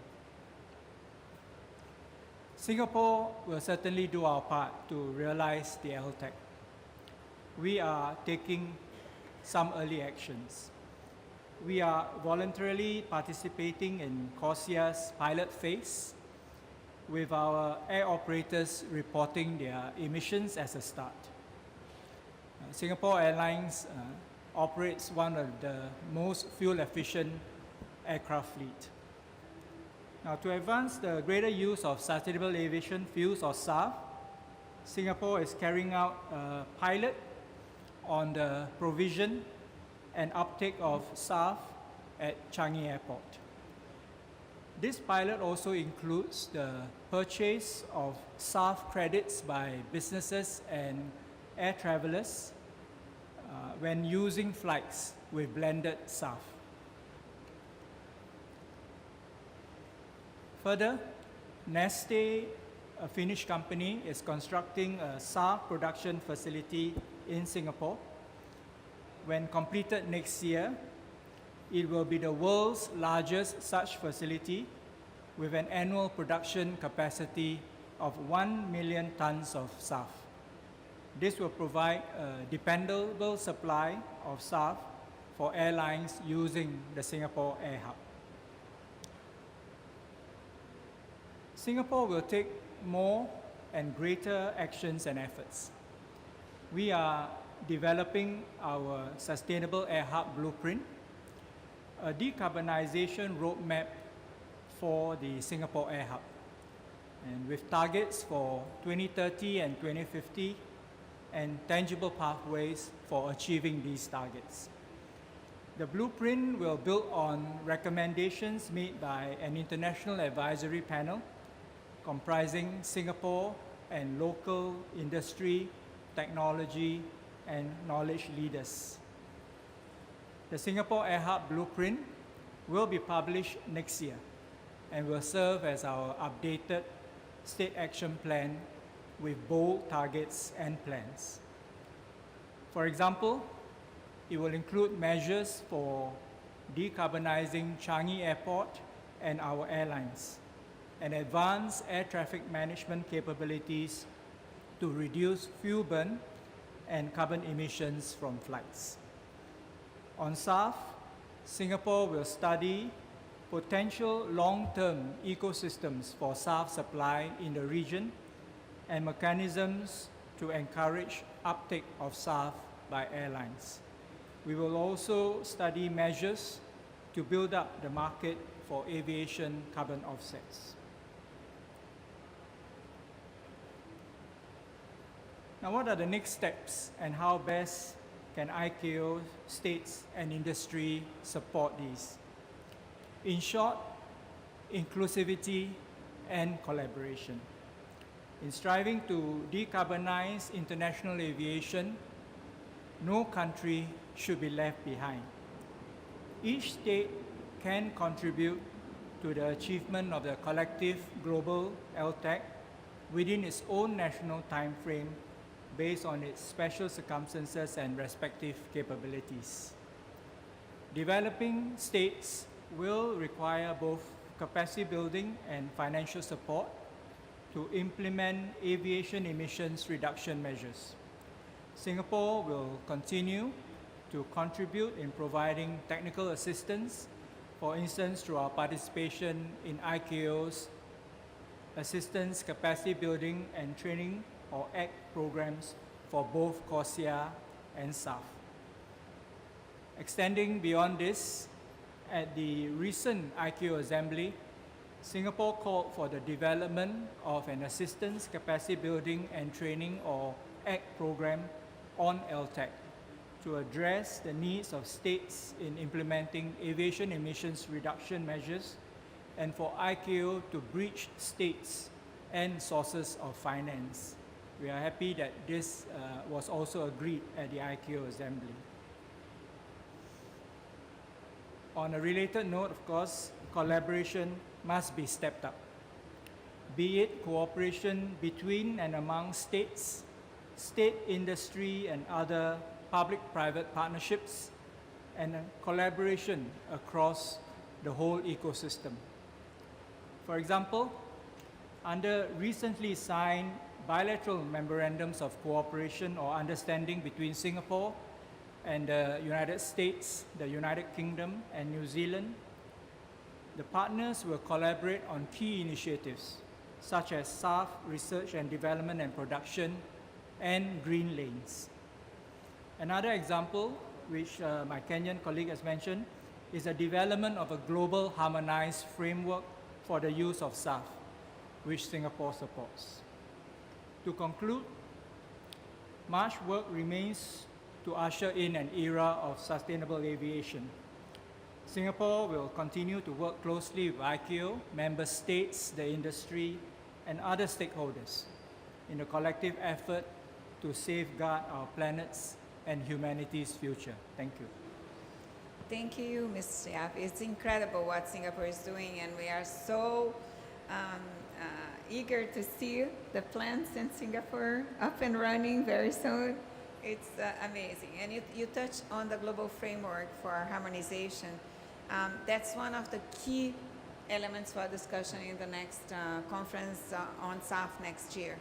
Singapore will certainly do our part to realize the LTAC. We are taking some early actions. We are voluntarily participating in COSIA's pilot phase, with our air operators reporting their emissions as a start. Singapore Airlines operates one of the most fuel-efficient aircraft fleet. Now, to advance the greater use of sustainable aviation fuels, or SAF, Singapore is carrying out a pilot on the provision and uptake of SAF at Changi Airport. This pilot also includes the purchase of SAF credits by businesses and air travelers when using flights with blended SAF. Further, Neste, a Finnish company, is constructing a SAF production facility in Singapore. When completed next year, it will be the world's largest such facility with an annual production capacity of 1 million tons of SAF. This will provide a dependable supply of SAF for airlines using the Singapore Air Hub. Singapore will take more and greater actions and efforts. We are developing our Sustainable Air Hub blueprint, a decarbonization roadmap for the Singapore Air Hub, and with targets for 2030 and 2050 and tangible pathways for achieving these targets. The blueprint will build on recommendations made by an international advisory panel comprising Singapore and local industry, technology, and knowledge leaders. The Singapore Air Hub Blueprint will be published next year and will serve as our updated state action plan with bold targets and plans. For example, it will include measures for decarbonizing Changi Airport and our airlines, and advance air traffic management capabilities to reduce fuel burn and carbon emissions from flights. On SAF, Singapore will study potential long-term ecosystems for SAF supply in the region and mechanisms to encourage uptake of SAF by airlines. We will also study measures to build up the market for aviation carbon offsets. Now, what are the next steps and how best can ICAO, states, and industry support these? In short, inclusivity and collaboration. In striving to decarbonize international aviation, no country should be left behind. Each state can contribute to the achievement of the collective global LTAC within its own national time frame based on its special circumstances and respective capabilities. Developing states will require both capacity building and financial support to implement aviation emissions reduction measures. Singapore will continue to contribute in providing technical assistance, for instance, through our participation in ICAO's Assistance Capacity Building and Training, or ACT programs for both CORSIA and SAF. Extending beyond this, at the recent ICAO Assembly, Singapore called for the development of an Assistance Capacity Building and Training, or ACT program on LTAC to address the needs of states in implementing aviation emissions reduction measures and for ICAO to bridge states and sources of finance. We are happy that this was also agreed at the ICAO Assembly. On a related note, of course, collaboration must be stepped up, be it cooperation between and among states, state industry and other public-private partnerships, and collaboration across the whole ecosystem. For example, under recently signed bilateral memorandums of cooperation or understanding between Singapore and the United States, the United Kingdom, and New Zealand, the partners will collaborate on key initiatives such as SAF research and development and production and green lanes. Another example, which my Kenyan colleague has mentioned, is the development of a global harmonized framework for the use of SAF, which Singapore supports. To conclude, much work remains to usher in an era of sustainable aviation. Singapore will continue to work closely with ICAO, member states, the industry, and other stakeholders in a collective effort to safeguard our planet's and humanity's future. Thank you. Thank you, Mr. Yap. It's incredible what Singapore is doing, and we are so eager to see the plants in Singapore up and running very soon. It's amazing. And you touched on the global framework for harmonization. That's one of the key elements for discussion in the next conference on SAF next year.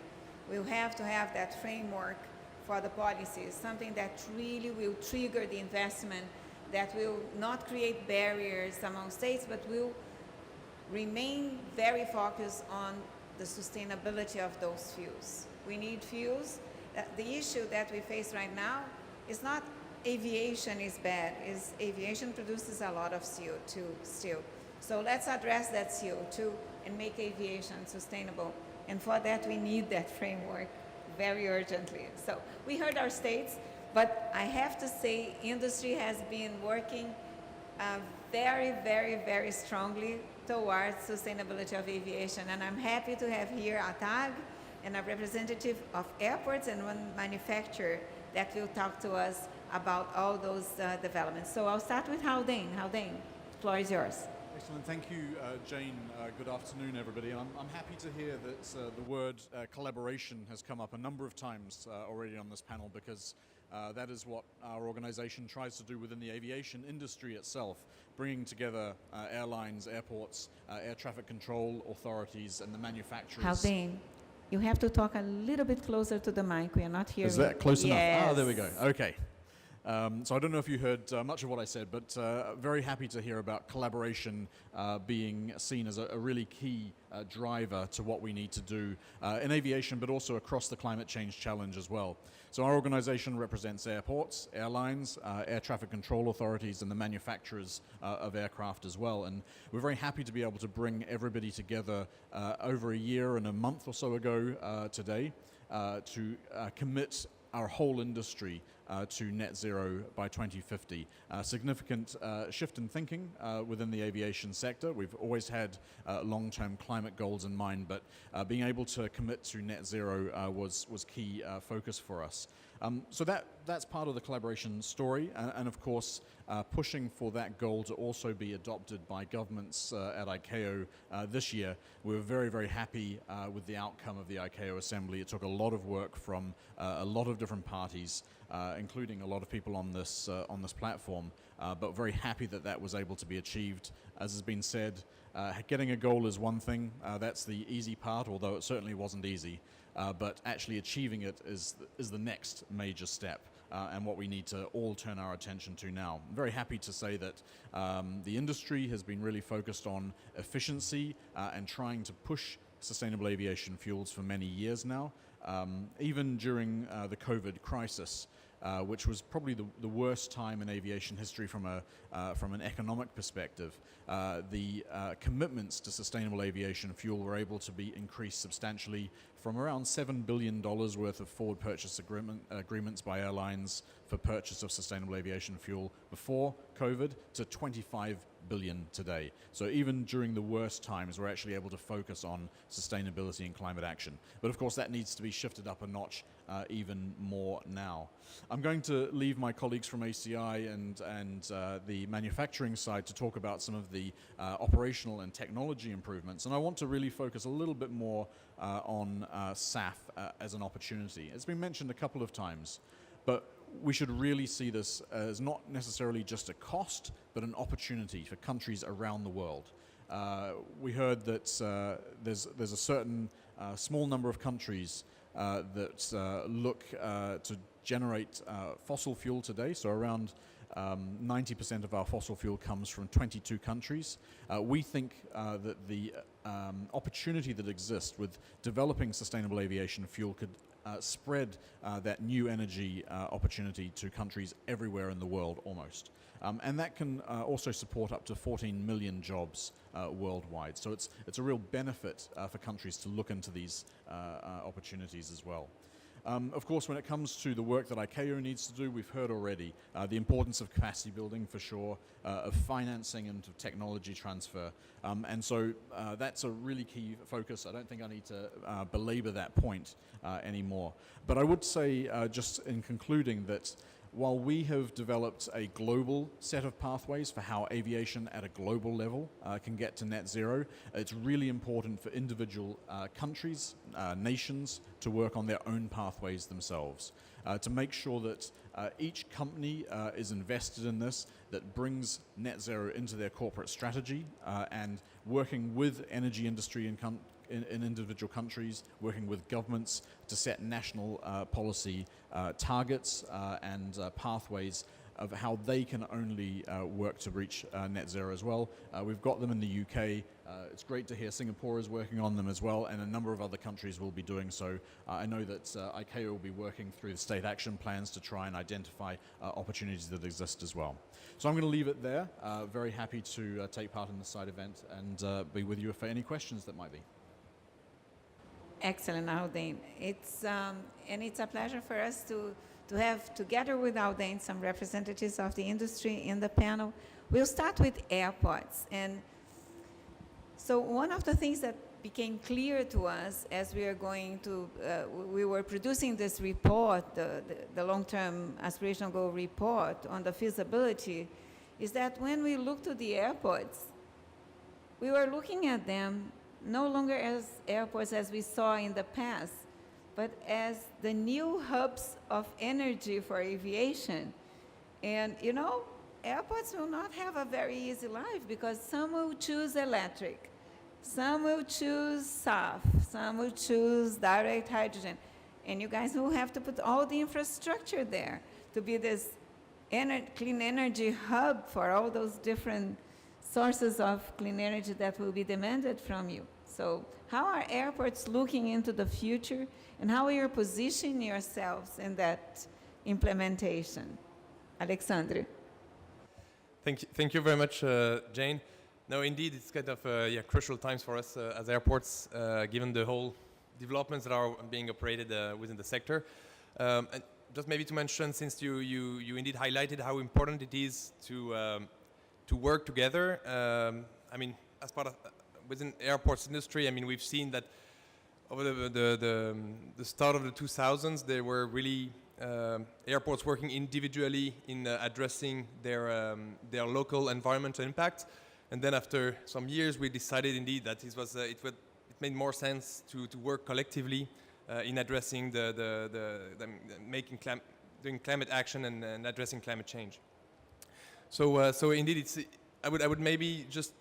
We'll have to have that framework for the policies, something that really will trigger the investment, that will not create barriers among states, but will remain very focused on the sustainability of those fuels. We need fuels. The issue that we face right now is not aviation is bad, is aviation produces a lot of CO2 still. So let's address that CO2 and make aviation sustainable. And for that, we need that framework very urgently. So we heard our states, but I have to say industry has been working very, very, very strongly towards sustainability of aviation. And I'm happy to have here a TAG and a representative of airports and one manufacturer that will talk to us about all those developments. So I'll start with Haldane. Haldane, the floor is yours. Excellent. Thank you, Jane. Good afternoon, everybody. I'm happy to hear that the word collaboration has come up a number of times already on this panel, because that is what our organization tries to do within the aviation industry itself, bringing together airlines, airports, air traffic control authorities, and the manufacturers. Haldane, you have to talk a little bit closer to the mic. We are not hearing. Is that close enough? Yes. Ah, there we go. Okay. So I don't know if you heard much of what I said, but very happy to hear about collaboration being seen as a really key driver to what we need to do in aviation, but also across the climate change challenge as well. So our organization represents airports, airlines, air traffic control authorities, and the manufacturers of aircraft as well. And we're very happy to be able to bring everybody together over a year and a month or so ago today to commit our whole industry to net zero by 2050. A significant shift in thinking within the aviation sector. We've always had long-term climate goals in mind, but being able to commit to net zero was key focus for us. So that's part of the collaboration story, and of course pushing for that goal to also be adopted by governments at ICAO this year. We were very, very happy with the outcome of the ICAO Assembly. It took a lot of work from a lot of different parties, including a lot of people on this platform, but very happy that that was able to be achieved. As has been said, getting a goal is one thing. That's the easy part, although it certainly wasn't easy. But actually achieving it is the next major step, and what we need to all turn our attention to now. I'm very happy to say that the industry has been really focused on efficiency and trying to push sustainable aviation fuels for many years now. Even during the COVID crisis, which was probably the worst time in aviation history from an economic perspective, the commitments to sustainable aviation fuel were able to be increased substantially from around $7 billion worth of forward purchase agreements by airlines for purchase of sustainable aviation fuel before COVID to $25 billion today. So even during the worst times, we're actually able to focus on sustainability and climate action. But of course, that needs to be shifted up a notch even more now. I'm going to leave my colleagues from ACI and the manufacturing side to talk about some of the operational and technology improvements. And I want to really focus a little bit more on SAF as an opportunity. It's been mentioned a couple of times, but we should really see this as not necessarily just a cost, but an opportunity for countries around the world. We heard that there's a certain small number of countries that look to generate fossil fuel today, so around 90% of our fossil fuel comes from 22 countries. We think that the opportunity that exists with developing sustainable aviation fuel could spread that new energy opportunity to countries everywhere in the world almost. And that can also support up to 14 million jobs worldwide. So it's a real benefit for countries to look into these opportunities as well. Of course, when it comes to the work that ICAO needs to do, we've heard already the importance of capacity building for sure, of financing and of technology transfer. And so that's a really key focus. I don't think I need to belabor that point anymore. But I would say, just in concluding, that while we have developed a global set of pathways for how aviation at a global level can get to net zero, it's really important for individual countries, nations, to work on their own pathways themselves, to make sure that each company is invested in this, that brings net zero into their corporate strategy, and working with energy industry in individual countries, working with governments to set national policy targets and pathways of how they can only work to reach net zero as well. We've got them in the UK. It's great to hear Singapore is working on them as well, and a number of other countries will be doing so. I know that ICAO will be working through the state action plans to try and identify opportunities that exist as well. So I'm going to leave it there. Very happy to take part in the side event and be with you for any questions that might be. Excellent, Haldane. It's a pleasure for us to have, together with Haldane, some representatives of the industry in the panel. We'll start with airports. And So one of the things that became clear to us as we are going to, we were producing this report, the long-term aspirational goal report on the feasibility, is that when we look to the airports, we were looking at them no longer as airports as we saw in the past, but as the new hubs of energy for aviation. And you know, airports will not have a very easy life because some will choose electric, some will choose SAF, some will choose direct hydrogen. And you guys will have to put all the infrastructure there to be this clean energy hub for all those different sources of clean energy that will be demanded from you. So how are airports looking into the future, and how are you positioning yourselves in that implementation? Alexandre. Thank you very much, Jane. No, indeed, it's kind of crucial times for us as airports, given the whole developments that are being operated within the sector. And just maybe to mention, since you indeed highlighted how important it is to work together. I mean, as part of within airports industry, I mean, we've seen that over the start of the 2000s, there were really airports working individually in addressing their local environmental impact. And then after some years, we decided indeed that it made more sense to work collectively in addressing doing climate action and addressing climate change. So indeed, I would maybe just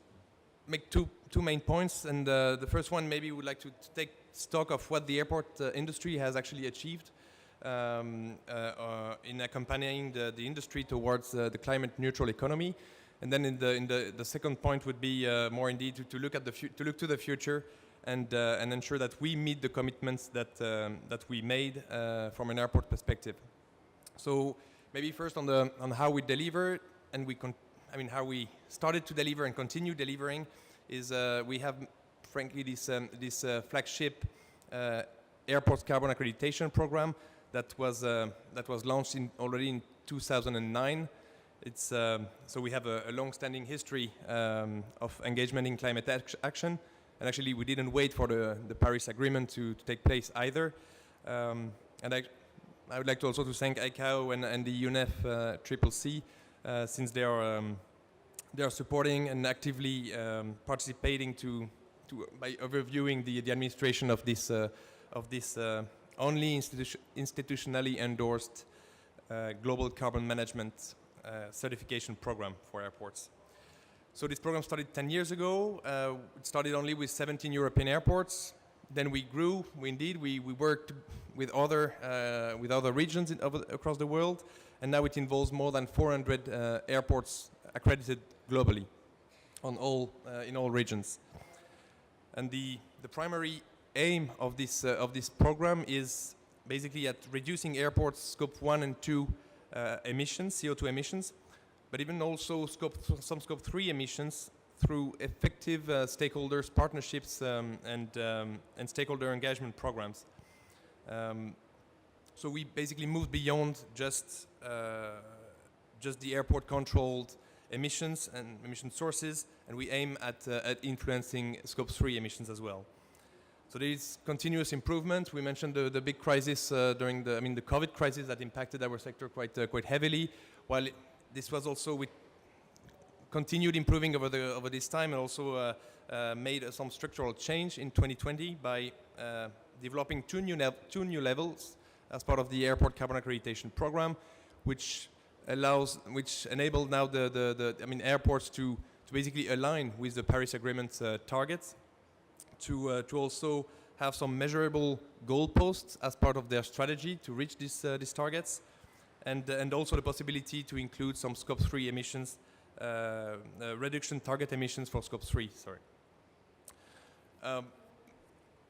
make two main points, and the first one maybe would like to take stock of what the airport industry has actually achieved in accompanying the industry towards the climate neutral economy, and then in the second point would be more indeed to look to the future and ensure that we meet the commitments that we made from an airport perspective. So maybe first on how we deliver and how we started to deliver and continue delivering is we have frankly this flagship airport carbon accreditation program that was launched already in 2009. It's so we have a long-standing history of engagement in climate action, and actually we didn't wait for the Paris Agreement to take place either. And I would like to also to thank ICAO and the UNEF CCC since they are supporting and actively participating by overviewing the administration of this only institutionally endorsed global carbon management certification program for airports. So this program started 10 years ago. It started only with 17 European airports. Then we grew. We worked with other regions across the world, and now it involves more than 400 airports accredited globally in all regions. And the primary aim of this program is basically at reducing airports' scope 1 and 2 emissions, CO2 emissions, but even also some scope 3 emissions through effective stakeholders, partnerships, and stakeholder engagement programs. So we basically moved beyond just the airport-controlled emissions and emission sources, and we aim at influencing scope 3 emissions as well. So there is continuous improvement. We mentioned the big crisis during the COVID crisis that impacted our sector quite heavily. While this was also with continued improving over this time, and also made some structural change in 2020 by developing two new levels as part of the airport carbon accreditation program, which enabled now the airports to basically align with the Paris Agreement targets, to also have some measurable goalposts as part of their strategy to reach these targets, and also the possibility to include some scope 3 emissions, reduction target emissions for scope 3. Sorry.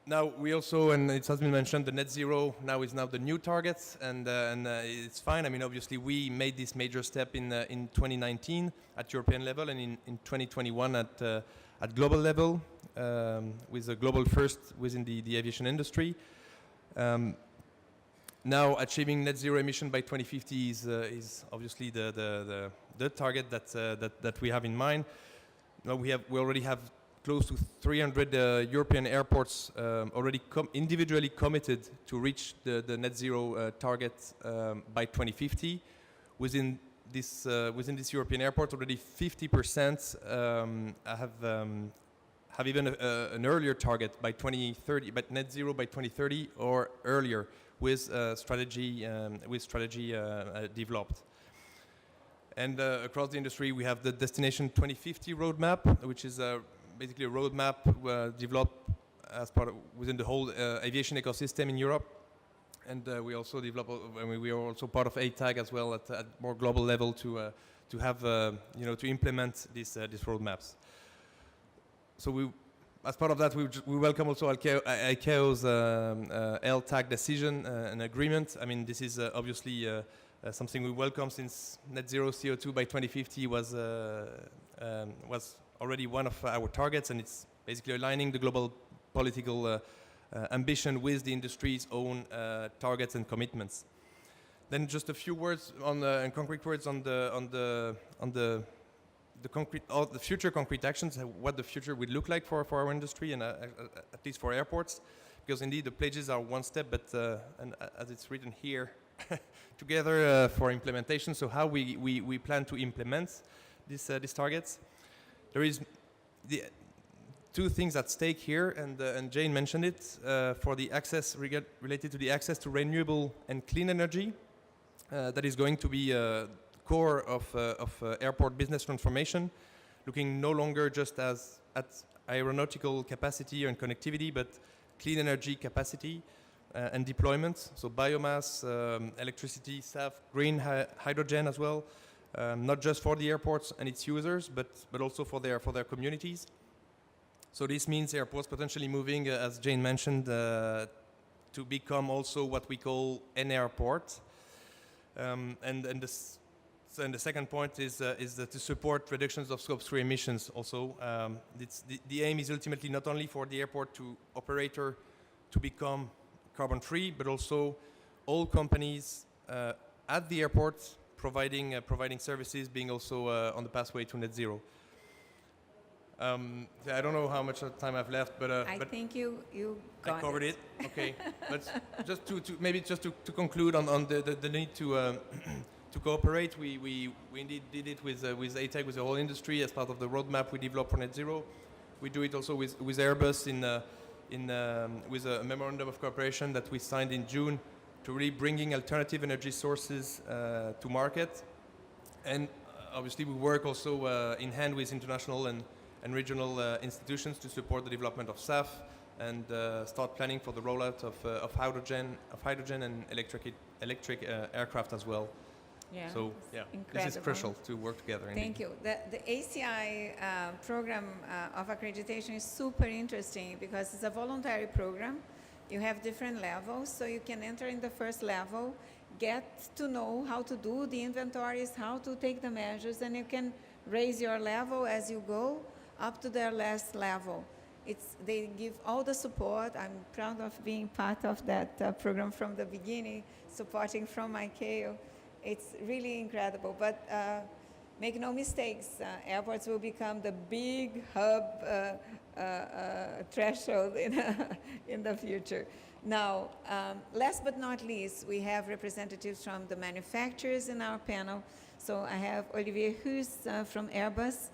Now we also, and it has been mentioned, the net zero is now the new targets, and it's fine. I mean, obviously we made this major step in 2019 at European level, and in 2021 at global level, with a global first within the aviation industry. Now achieving net zero emission by 2050 is obviously the target that we have in mind. Now we already have close to 300 European airports already individually committed to reach the net zero target by 2050. Within this European airport, already 50% have even an earlier target by 2030, but net zero by 2030 or earlier, with strategy developed. And across the industry, we have the Destination 2050 roadmap, which is basically a roadmap developed as part of within the whole aviation ecosystem in Europe. And we also develop. We are also part of ATAG as well at more global level to have to implement these roadmaps. So we, as part of that, we welcome also ICAO's LTAG decision and agreement. I mean, this is obviously something we welcome, since net zero CO2 by 2050 was already one of our targets, and it's basically aligning the global political ambition with the industry's own targets and commitments. Then just a few words on and concrete words on the future concrete actions, what the future would look like for our industry, and at least for airports, because indeed the pledges are one step, but and as it's written here, together for implementation. So how we plan to implement these targets? There is the two things at stake here, and Jane mentioned it, for the access related to the access to renewable and clean energy. That is going to be core of airport business transformation, looking no longer just at aeronautical capacity and connectivity, but clean energy capacity and deployment. So biomass, electricity, SAF, green hydrogen as well, not just for the airports and its users, but also for their communities. So this means airports potentially moving, as Jane mentioned, to become also what we call an airport. And the second point is to support reductions of Scope 3 emissions also. The aim is ultimately not only for the airport operator to become carbon free, but also all companies at the airport providing services being also on the pathway to net zero. I don't know how much time I've left, but I think you got I covered it. Okay, but just to conclude on the need to cooperate, we indeed did it with ATAG, with the whole industry as part of the roadmap we developed for net zero. We do it also with Airbus with a memorandum of cooperation that we signed in June to really bringing alternative energy sources to market, and obviously we work also in hand with international and regional institutions to support the development of SAF and start planning for the rollout of hydrogen and electric aircraft as well. Yeah. So yeah, this is crucial to work together. Thank you. The ACI program of accreditation is super interesting because it's a voluntary program. You have different levels, so you can enter in the first level, get to know how to do the inventories, how to take the measures, and you can raise your level as you go up to their last level. They give all the support. I'm proud of being part of that program from the beginning, supporting from ICAO. It's really incredible, but make no mistakes, airports will become the big hub threshold in the future. Now, last but not least, we have representatives from the manufacturers in our panel. So I have Olivier Hus from Airbus.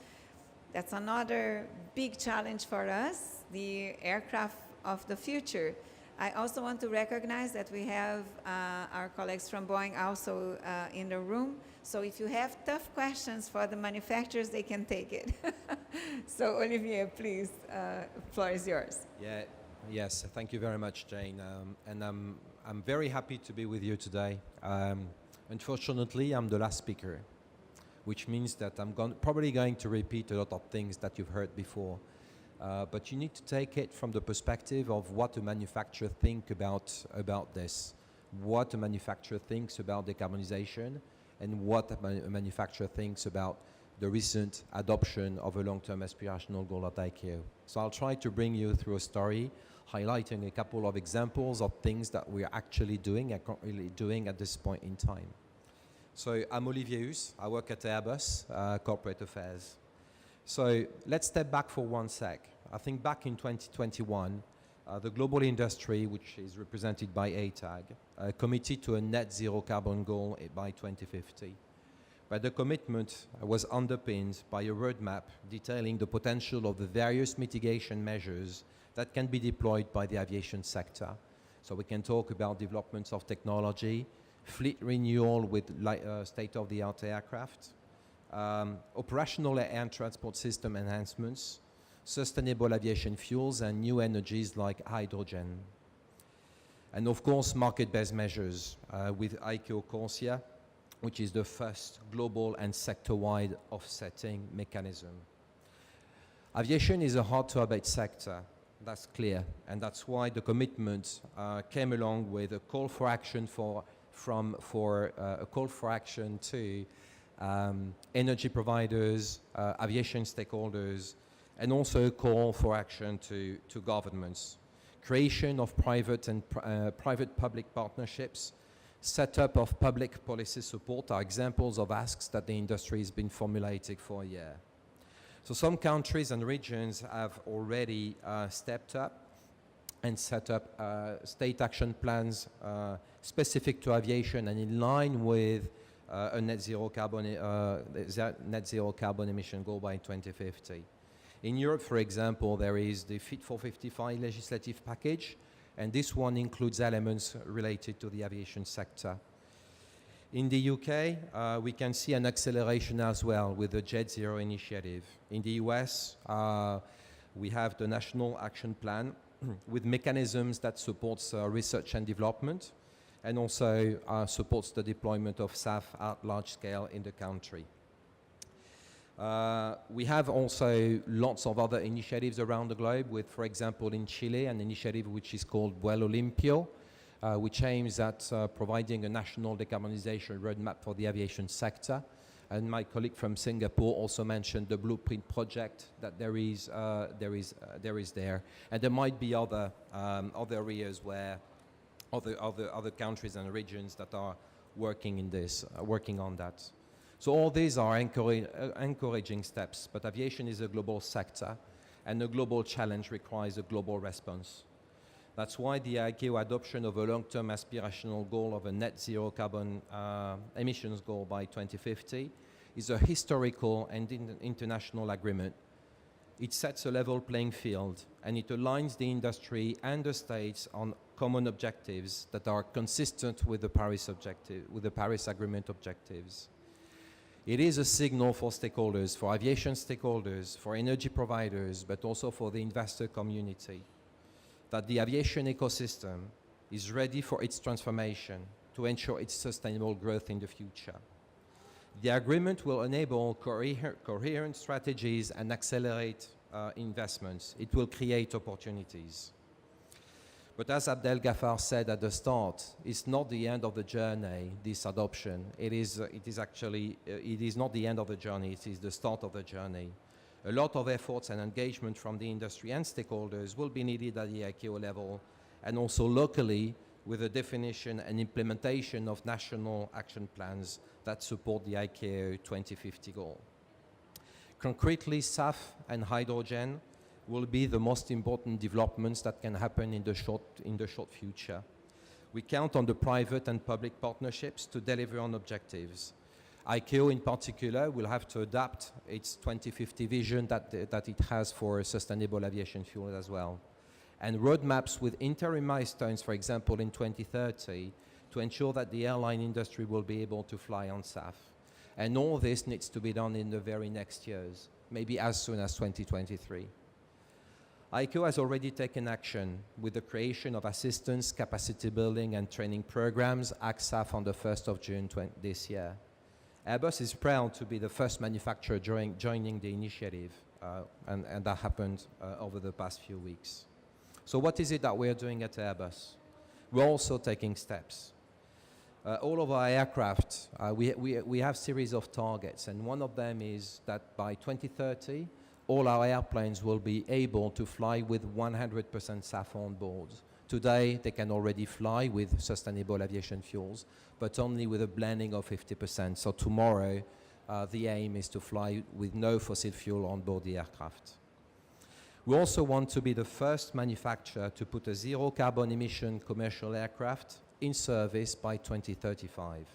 That's another big challenge for us, the aircraft of the future. I also want to recognize that we have our colleagues from Boeing also in the room. So if you have tough questions for the manufacturers, they can take it. So Olivier, please, floor is yours. Yes, thank you very much, Jane. And I'm very happy to be with you today. Unfortunately, I'm the last speaker, which means that I'm probably going to repeat a lot of things that you've heard before. But you need to take it from the perspective of what a manufacturer thinks about this, what a manufacturer thinks about decarbonization, and what a manufacturer thinks about the recent adoption of a long-term aspirational goal at ICAO. So I'll try to bring you through a story, highlighting a couple of examples of things that we're actually doing and currently doing at this point in time. So I'm Olivier Hus. I work at Airbus, Corporate Affairs. So let's step back for one sec. I think back in 2021, the global industry, which is represented by ATAG, committed to a net zero carbon goal by 2050. But the commitment was underpinned by a roadmap detailing the potential of the various mitigation measures that can be deployed by the aviation sector. So we can talk about developments of technology, fleet renewal with state-of-the-art aircraft, operational air transport system enhancements, sustainable aviation fuels, and new energies like hydrogen. And of course, market-based measures with ICAO CORSIA, which is the first global and sector-wide offsetting mechanism. Aviation is a hard-to-abate sector, that's clear, and that's why the commitment came along with a call for action to energy providers, aviation stakeholders, and also a call for action to governments. Creation of private-public partnerships, setup of public policy support are examples of asks that the industry has been formulating for a year. So some countries and regions have already stepped up and set up state action plans specific to aviation and in line with a net zero carbon emission goal by 2050. In Europe, for example, there is the Fit for 55 legislative package, and this one includes elements related to the aviation sector. In the UK, we can see an acceleration as well with the Jet Zero initiative. In the US, we have the National Action Plan with mechanisms that supports research and development and also supports the deployment of SAF at large scale in the country. We have also lots of other initiatives around the globe with, for example, in Chile, an initiative which is called Vuelo Limpio, which aims at providing a national decarbonization roadmap for the aviation sector. And my colleague from Singapore also mentioned the Blueprint project that there is there. And there might be other areas where other countries and regions that are working on that. So all these are encouraging steps, but aviation is a global sector, and a global challenge requires a global response. That's why the ICAO adoption of a long-term aspirational goal of a net zero carbon emissions goal by 2050 is a historical and international agreement. It sets a level playing field, and it aligns the industry and the states on common objectives that are consistent with the Paris Agreement objectives. It is a signal for stakeholders, for aviation stakeholders, for energy providers, but also for the investor community, that the aviation ecosystem is ready for its transformation to ensure its sustainable growth in the future. The agreement will enable coherent strategies and accelerate investments. It will create opportunities. But as Abdel Ghaffar said at the start, it's not the end of the journey, this adoption. It is not the end of the journey, it is the start of the journey. A lot of efforts and engagement from the industry and stakeholders will be needed at the ICAO level and also locally with the definition and implementation of national action plans that support the ICAO 2050 goal. Concretely, SAF and hydrogen will be the most important developments that can happen in the short future. We count on the private and public partnerships to deliver on objectives. ICAO in particular will have to adapt its 2050 vision that it has for sustainable aviation fuel as well. And roadmaps with interim milestones, for example, in 2030, to ensure that the airline industry will be able to fly on SAF. And all this needs to be done in the very next years, maybe as soon as 2023. ICAO has already taken action with the creation of assistance, capacity building and training programs, ACSAF, on the 1st of June this year. Airbus is proud to be the first manufacturer joining the initiative, and that happened over the past few weeks. So what is it that we're doing at Airbus? We're also taking steps. All of our aircraft, we have series of targets, and one of them is that by 2030, all our airplanes will be able to fly with 100% SAF on board. Today, they can already fly with sustainable aviation fuels, but only with a blending of 50%. So tomorrow, the aim is to fly with no fossil fuel on board the aircraft. We also want to be the first manufacturer to put a zero carbon emission commercial aircraft in service by 2035.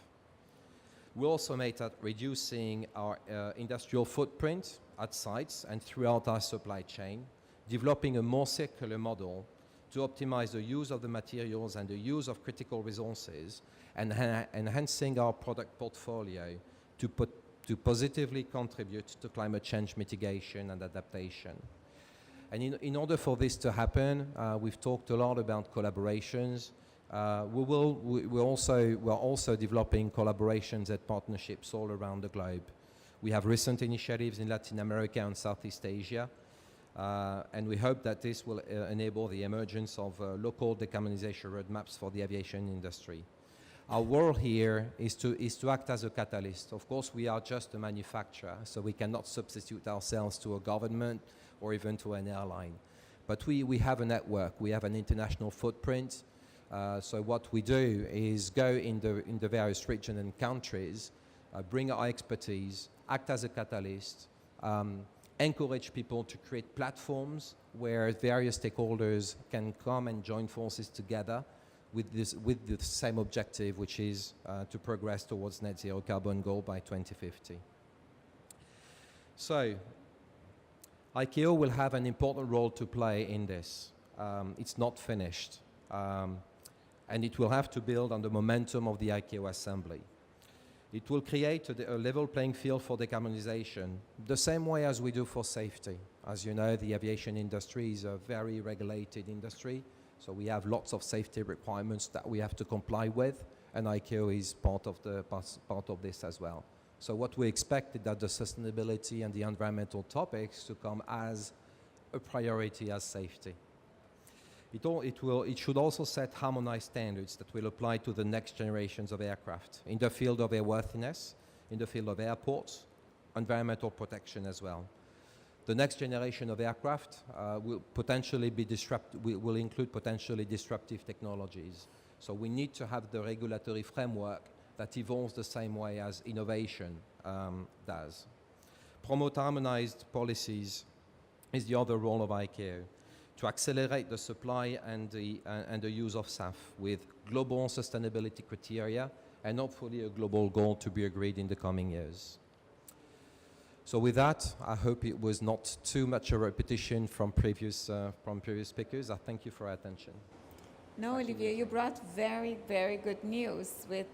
We also made at reducing our industrial footprint at sites and throughout our supply chain, developing a more circular model to optimize the use of the materials and the use of critical resources, and enhancing our product portfolio to positively contribute to climate change mitigation and adaptation. And in order for this to happen, we've talked a lot about collaborations. We're also developing collaborations and partnerships all around the globe. We have recent initiatives in Latin America and Southeast Asia, and we hope that this will enable the emergence of local decarbonization roadmaps for the aviation industry. Our role here is to act as a catalyst. Of course, we are just a manufacturer, so we cannot substitute ourselves to a government or even to an airline. But we have a network, we have an international footprint. So what we do is go in the various regions and countries, bring our expertise, act as a catalyst, encourage people to create platforms where various stakeholders can come and join forces together with the same objective, which is to progress towards net zero carbon goal by 2050. So, ICAO will have an important role to play in this. It's not finished, and it will have to build on the momentum of the ICAO Assembly. It will create a level playing field for decarbonization, the same way as we do for safety. As you know, the aviation industry is a very regulated industry, so we have lots of safety requirements that we have to comply with, and ICAO is part of this as well. So what we expect is that the sustainability and the environmental topics to come as a priority as safety. It should also set harmonized standards that will apply to the next generations of aircraft in the field of airworthiness, in the field of airports, environmental protection as well. The next generation of aircraft will include potentially disruptive technologies. So we need to have the regulatory framework that evolves the same way as innovation does. Promote harmonized policies is the other role of ICAO, to accelerate the supply and the use of SAF with global sustainability criteria and hopefully a global goal to be agreed in the coming years. So with that, I hope it was not too much a repetition from previous speakers. I thank you for your attention. No, Olivier, you brought very, very good news with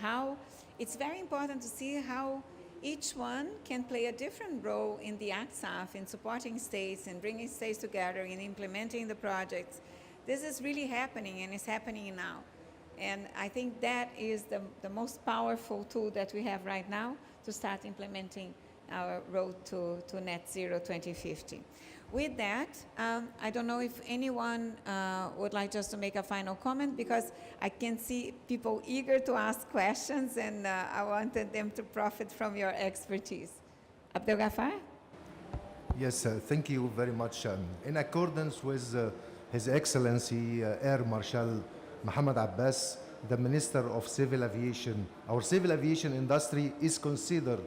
how it's very important to see how each one can play a different role in the ACSAF, in supporting states and bringing states together in implementing the projects. This is really happening, and it's happening now. And I think that is the most powerful tool that we have right now to start implementing our road to net zero 2050. With that, I don't know if anyone would like just to make a final comment, because I can see people eager to ask questions, and I wanted them to profit from your expertise. Abdel Ghaffar? Yes, thank you very much. In accordance with His Excellency Air Marshal Mohammed Abbas, the Minister of Civil Aviation, our civil aviation industry is considered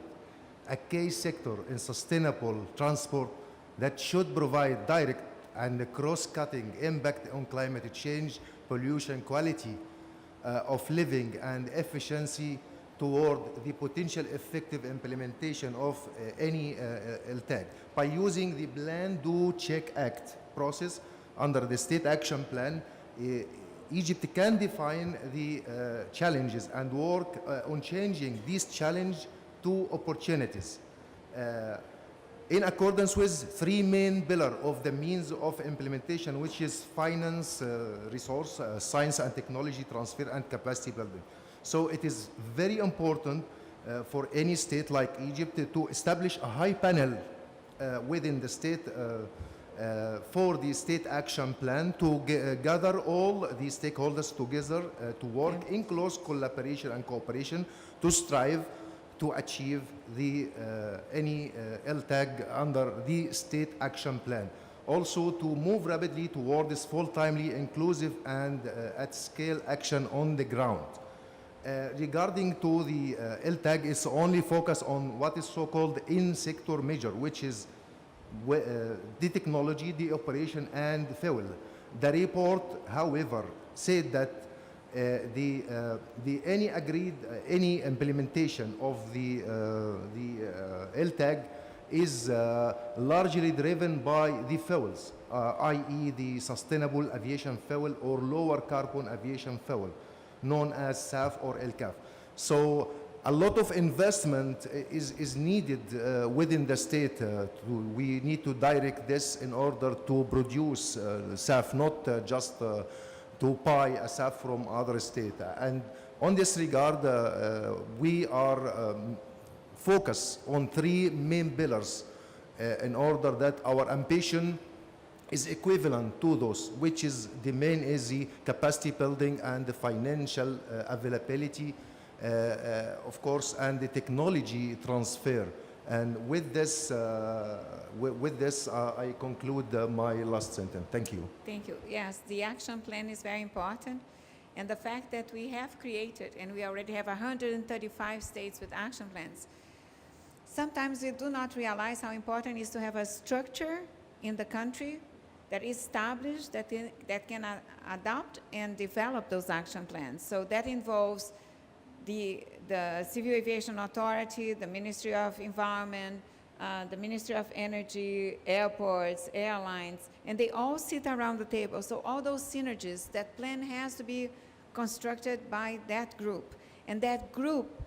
a key sector in sustainable transport that should provide direct and cross-cutting impact on climate change, pollution, quality of living, and efficiency toward the potential effective implementation of any LTAG. By using the Plan, Do, Check, Act process under the State Action Plan, Egypt can define the challenges and work on changing these challenges to opportunities. In accordance with three main pillars of the means of implementation, which is finance, resource, science and technology transfer, and capacity building. So it is very important for any state like Egypt to establish a high panel within the state for the state action plan to gather all the stakeholders together to work in close collaboration and cooperation to strive to achieve the any LTAG under the state action plan. Also to move rapidly towards full, timely, inclusive, and at-scale action on the ground. Regarding to the LTAG, it's only focused on what is so-called in-sector measure, which is the technology, the operation, and fuel. The report, however, said that any implementation of the LTAG is largely driven by the fuels, i.e. the sustainable aviation fuel or lower carbon aviation fuel, known as SAF or LCAF. So a lot of investment is needed within the state. We need to direct this in order to produce SAF, not just to buy a SAF from other state. And on this regard, we are focused on three main pillars in order that our ambition is equivalent to those, which is the main is the capacity building and the financial availability, of course, and the technology transfer. And with this, I conclude my last sentence. Thank you. Thank you. Yes, the action plan is very important. And the fact that we have created, and we already have 135 states with action plans, sometimes we do not realize how important it is to have a structure in the country that is established, that can adopt and develop those action plans. So that involves the Civil Aviation Authority, the Ministry of Environment, the Ministry of Energy, airports, airlines, and they all sit around the table. So all those synergies, that plan has to be constructed by that group. And that group,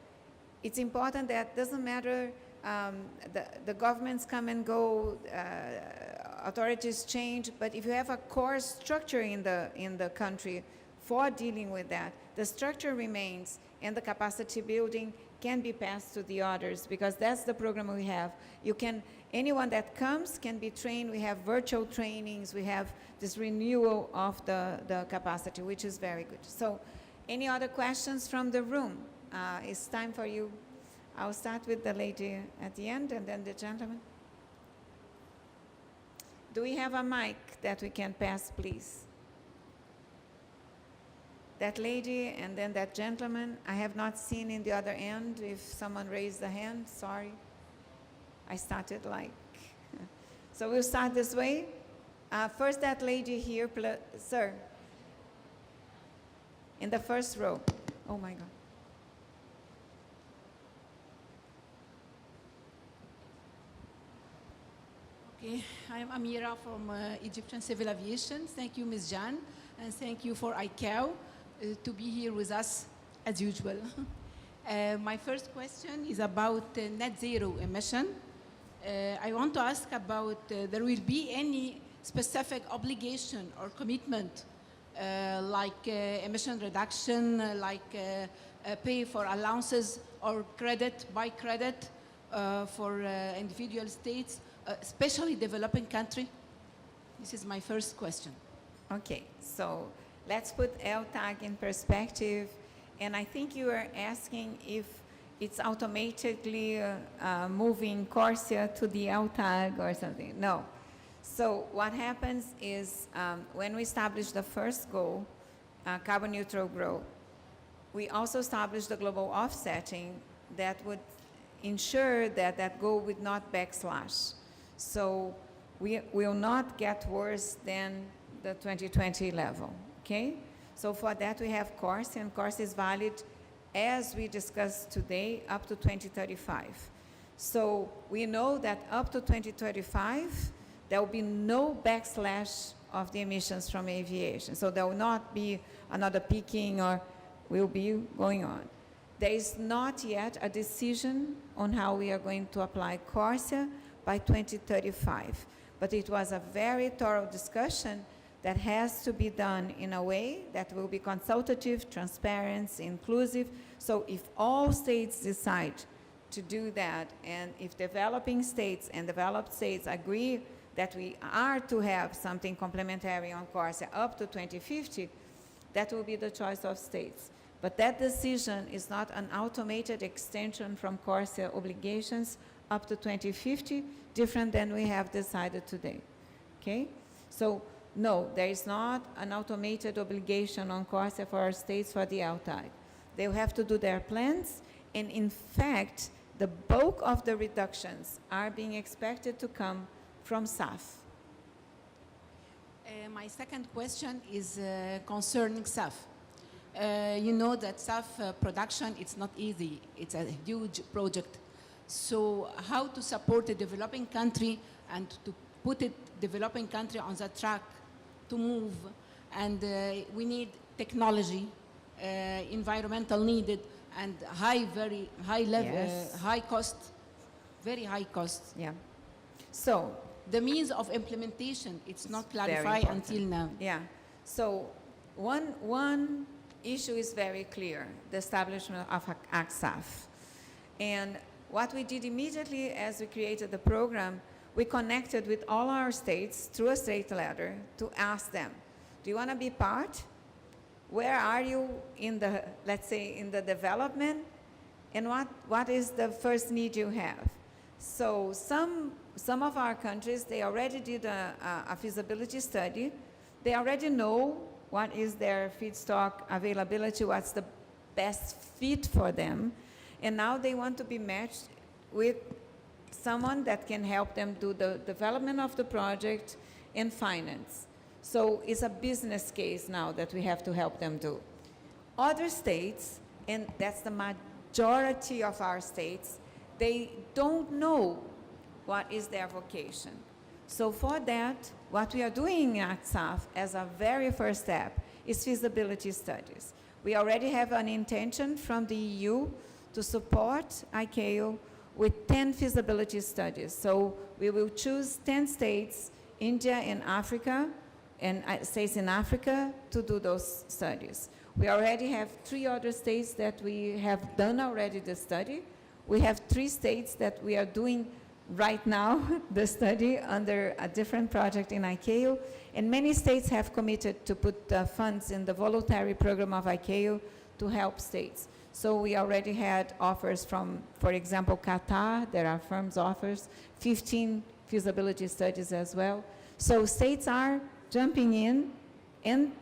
it's important that doesn't matter, the governments come and go, authorities change, but if you have a core structure in the country for dealing with that, the structure remains and the capacity building can be passed to the others, because that's the program we have. Anyone that comes can be trained. We have virtual trainings. We have this renewal of the capacity, which is very good. So any other questions from the room? It's time for you. I'll start with the lady at the end and then the gentleman. Do we have a mic that we can pass, please? That lady and then that gentleman. I have not seen in the other end if someone raised a hand. Sorry. I started like. So we'll start this way. First that lady here, sir. In the first row. Oh my God. Okay, I'm Amira from Egyptian Civil Aviation. Thank you, Ms. Jan, and thank you for ICAO to be here with us as usual. My first question is about net zero emission. I want to ask about there will be any specific obligation or commitment like emission reduction, like pay for allowances or credit, buy credit for individual states, especially developing country? This is my first question. Okay, so let's put LTAG in perspective. And I think you are asking if it's automatically moving Corsia to the LTAG or something. No. So what happens is when we establish the first goal, carbon neutral growth, we also established the global offsetting that would ensure that that goal would not backslash. So we will not get worse than the 2020 level, okay? So for that we have CORSIA, and CORSIA is valid, as we discussed today, up to 2035. So we know that up to 2035, there will be no backslash of the emissions from aviation. So there will not be another peaking or will be going on. There is not yet a decision on how we are going to apply CORSIA by 2035. But it was a very thorough discussion that has to be done in a way that will be consultative, transparent, inclusive. So if all states decide to do that, and if developing states and developed states agree that we are to have something complementary on CORSIA up to 2050, that will be the choice of states. But that decision is not an automated extension from CORSIA obligations up to 2050, different than we have decided today, okay? So no, there is not an automated obligation on CORSIA for our states for the LTAG. They will have to do their plans, and in fact, the bulk of the reductions are being expected to come from SAF? My second question is concerning SAF. You know that SAF production, it's not easy. It's a huge project. So how to support a developing country and to put a developing country on the track to move? And we need technology, environmental needed, and very high level, Yes. high cost, very high cost. Yeah. So, The means of implementation, it's not very clarified important. until now. yeah. So, one issue is very clear, the establishment of ACSAF. And what we did immediately as we created the program, we connected with all our states through a state letter to ask them, do you want to be part? Where are you in the, let's say, in the development? And what is the first need you have? So some of our countries, they already did a feasibility study. They already know what is their feedstock availability, what's the best fit for them. And now they want to be matched with someone that can help them do the development of the project and finance. So it's a business case now that we have to help them do. Other states, and that's the majority of our states, they don't know what is their vocation. So for that, what we are doing at SAF as a very first step is feasibility studies. We already have an intention from the EU to support ICAO with 10 feasibility studies. So we will choose 10 states, India and Africa, and states in Africa to do those studies. We already have 3 other states that we have done already the study. We have 3 states that we are doing right now the study under a different project in ICAO, and many states have committed to put funds in the voluntary program of ICAO to help states. So we already had offers from, for example, Qatar. There are firms offers, 15 feasibility studies as well. So states are jumping in and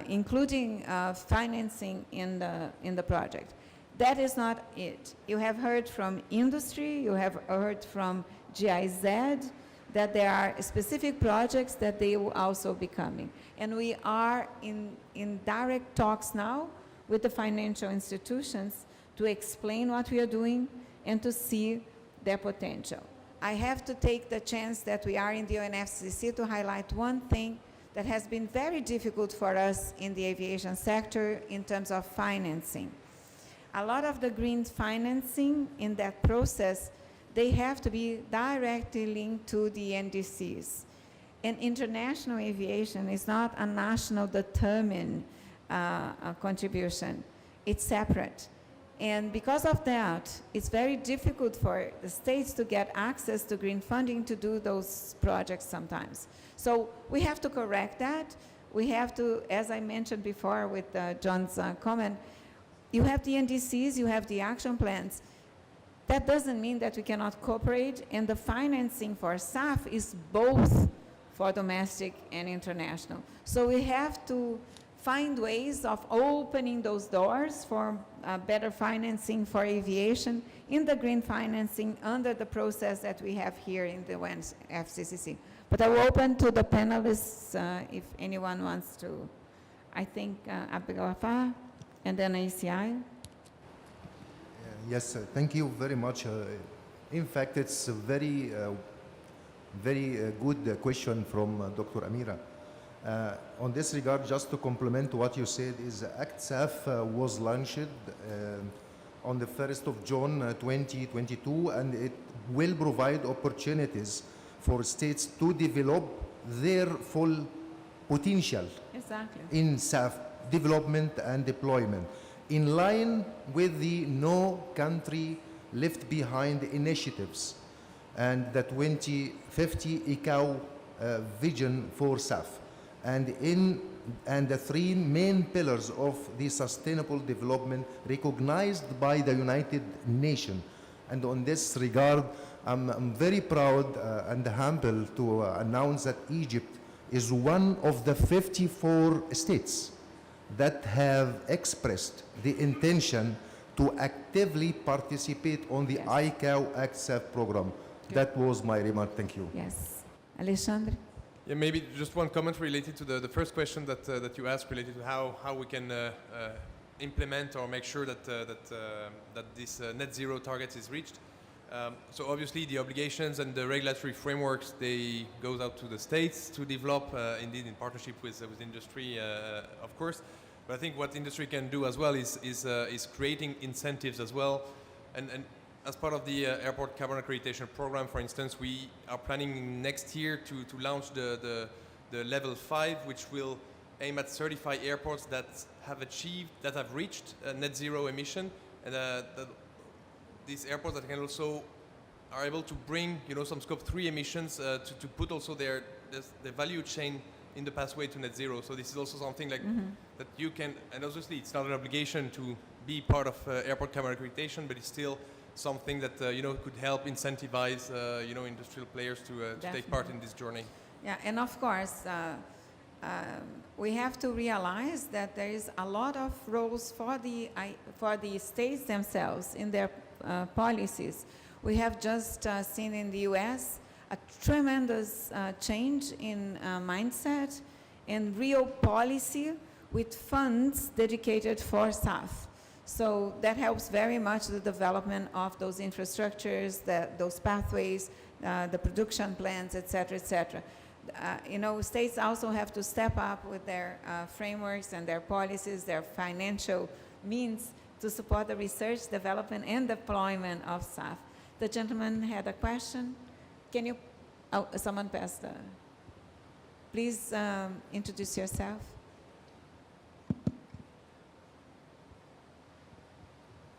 including financing in the project. That is not it. You have heard from industry, you have heard from GIZ that there are specific projects that they will also be coming. And we are in direct talks now with the financial institutions to explain what we are doing and to see their potential. I have to take the chance that we are in the UNFCCC to highlight one thing that has been very difficult for us in the aviation sector in terms of financing. A lot of the green financing in that process, they have to be directly linked to the NDCs. And international aviation is not a national determined contribution. It's separate. And because of that, it's very difficult for the states to get access to green funding to do those projects sometimes. So we have to correct that. We have to, as I mentioned before with John's comment, you have the NDCs, you have the action plans. That doesn't mean that we cannot cooperate, and the financing for SAF is both for domestic and international. So we have to find ways of opening those doors for better financing for aviation in the green financing under the process that we have here in the FCCC. But I will open to the panelists if anyone wants to. I think Abdelghafar and then ACI. Yes, thank you very much. In fact, it's a very good question from Dr. Amira. On this regard, just to complement what you said, is ACTSAF was launched on the 1st of June 2022, and it will provide opportunities for states to develop their full potential in SAF development and deployment, in line with the No Country Left Behind initiatives and the 2050 ICAO vision for SAF, and the 3 main pillars of the sustainable development recognized by the United Nations. And on this regard, I'm very proud and humble to announce that Egypt is one of the 54 states that have expressed the intention to actively participate on the ICAO ACTSAF program. That was my remark. Thank you. Yes. Alexandre? Yeah, maybe just one comment related to the first question that you asked, related to how we can implement or make sure that that this net zero target is reached. So obviously the obligations and the regulatory frameworks, they goes out to the states to develop, indeed in partnership with industry, of course. But I think what industry can do as well is creating incentives as well. And as part of the airport carbon accreditation program, for instance, we are planning next year to launch the level 5, which will aim at 35 airports that have reached net zero emission, and these airports that can also are able to bring, some scope 3 emissions to put also the value chain in the pathway to net zero. So this is also something like that you can, and obviously it's not an obligation to be part of airport carbon accreditation, but it's still something that could help incentivize industrial players to take part in this journey. Yeah, and of course, we have to realize that there is a lot of roles for the states themselves in their policies. We have just seen in the U.S. a tremendous change in mindset and real policy with funds dedicated for SAF. So that helps very much the development of those infrastructures, those pathways, the production plans, et cetera, et cetera. States also have to step up with their frameworks and their policies, their financial means to support the research, development, and deployment of SAF. The gentleman had a question. Can you, someone passed the, please introduce yourself.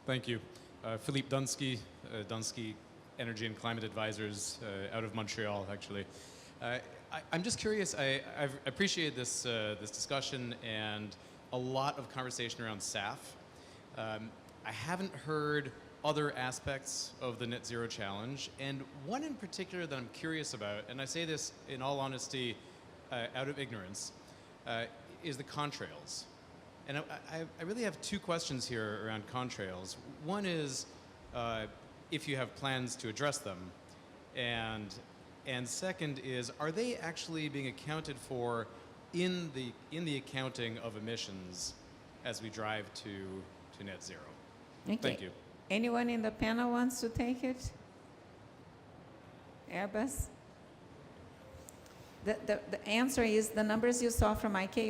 Thank you. Philippe Dunsky, Dunsky Energy and Climate Advisors out of Montreal, actually. I'm just curious, I've appreciated this discussion and a lot of conversation around SAF. I haven't heard other aspects of the net zero challenge, and one in particular that I'm curious about, and I say this in all honesty out of ignorance, is the contrails. And I really have two questions here around contrails. One is if you have plans to address them, and second is, are they actually being accounted for in the accounting of emissions as we drive to net zero? Okay. Thank you. Anyone in the panel wants to take it? Airbus? The answer is the numbers you saw from ICAO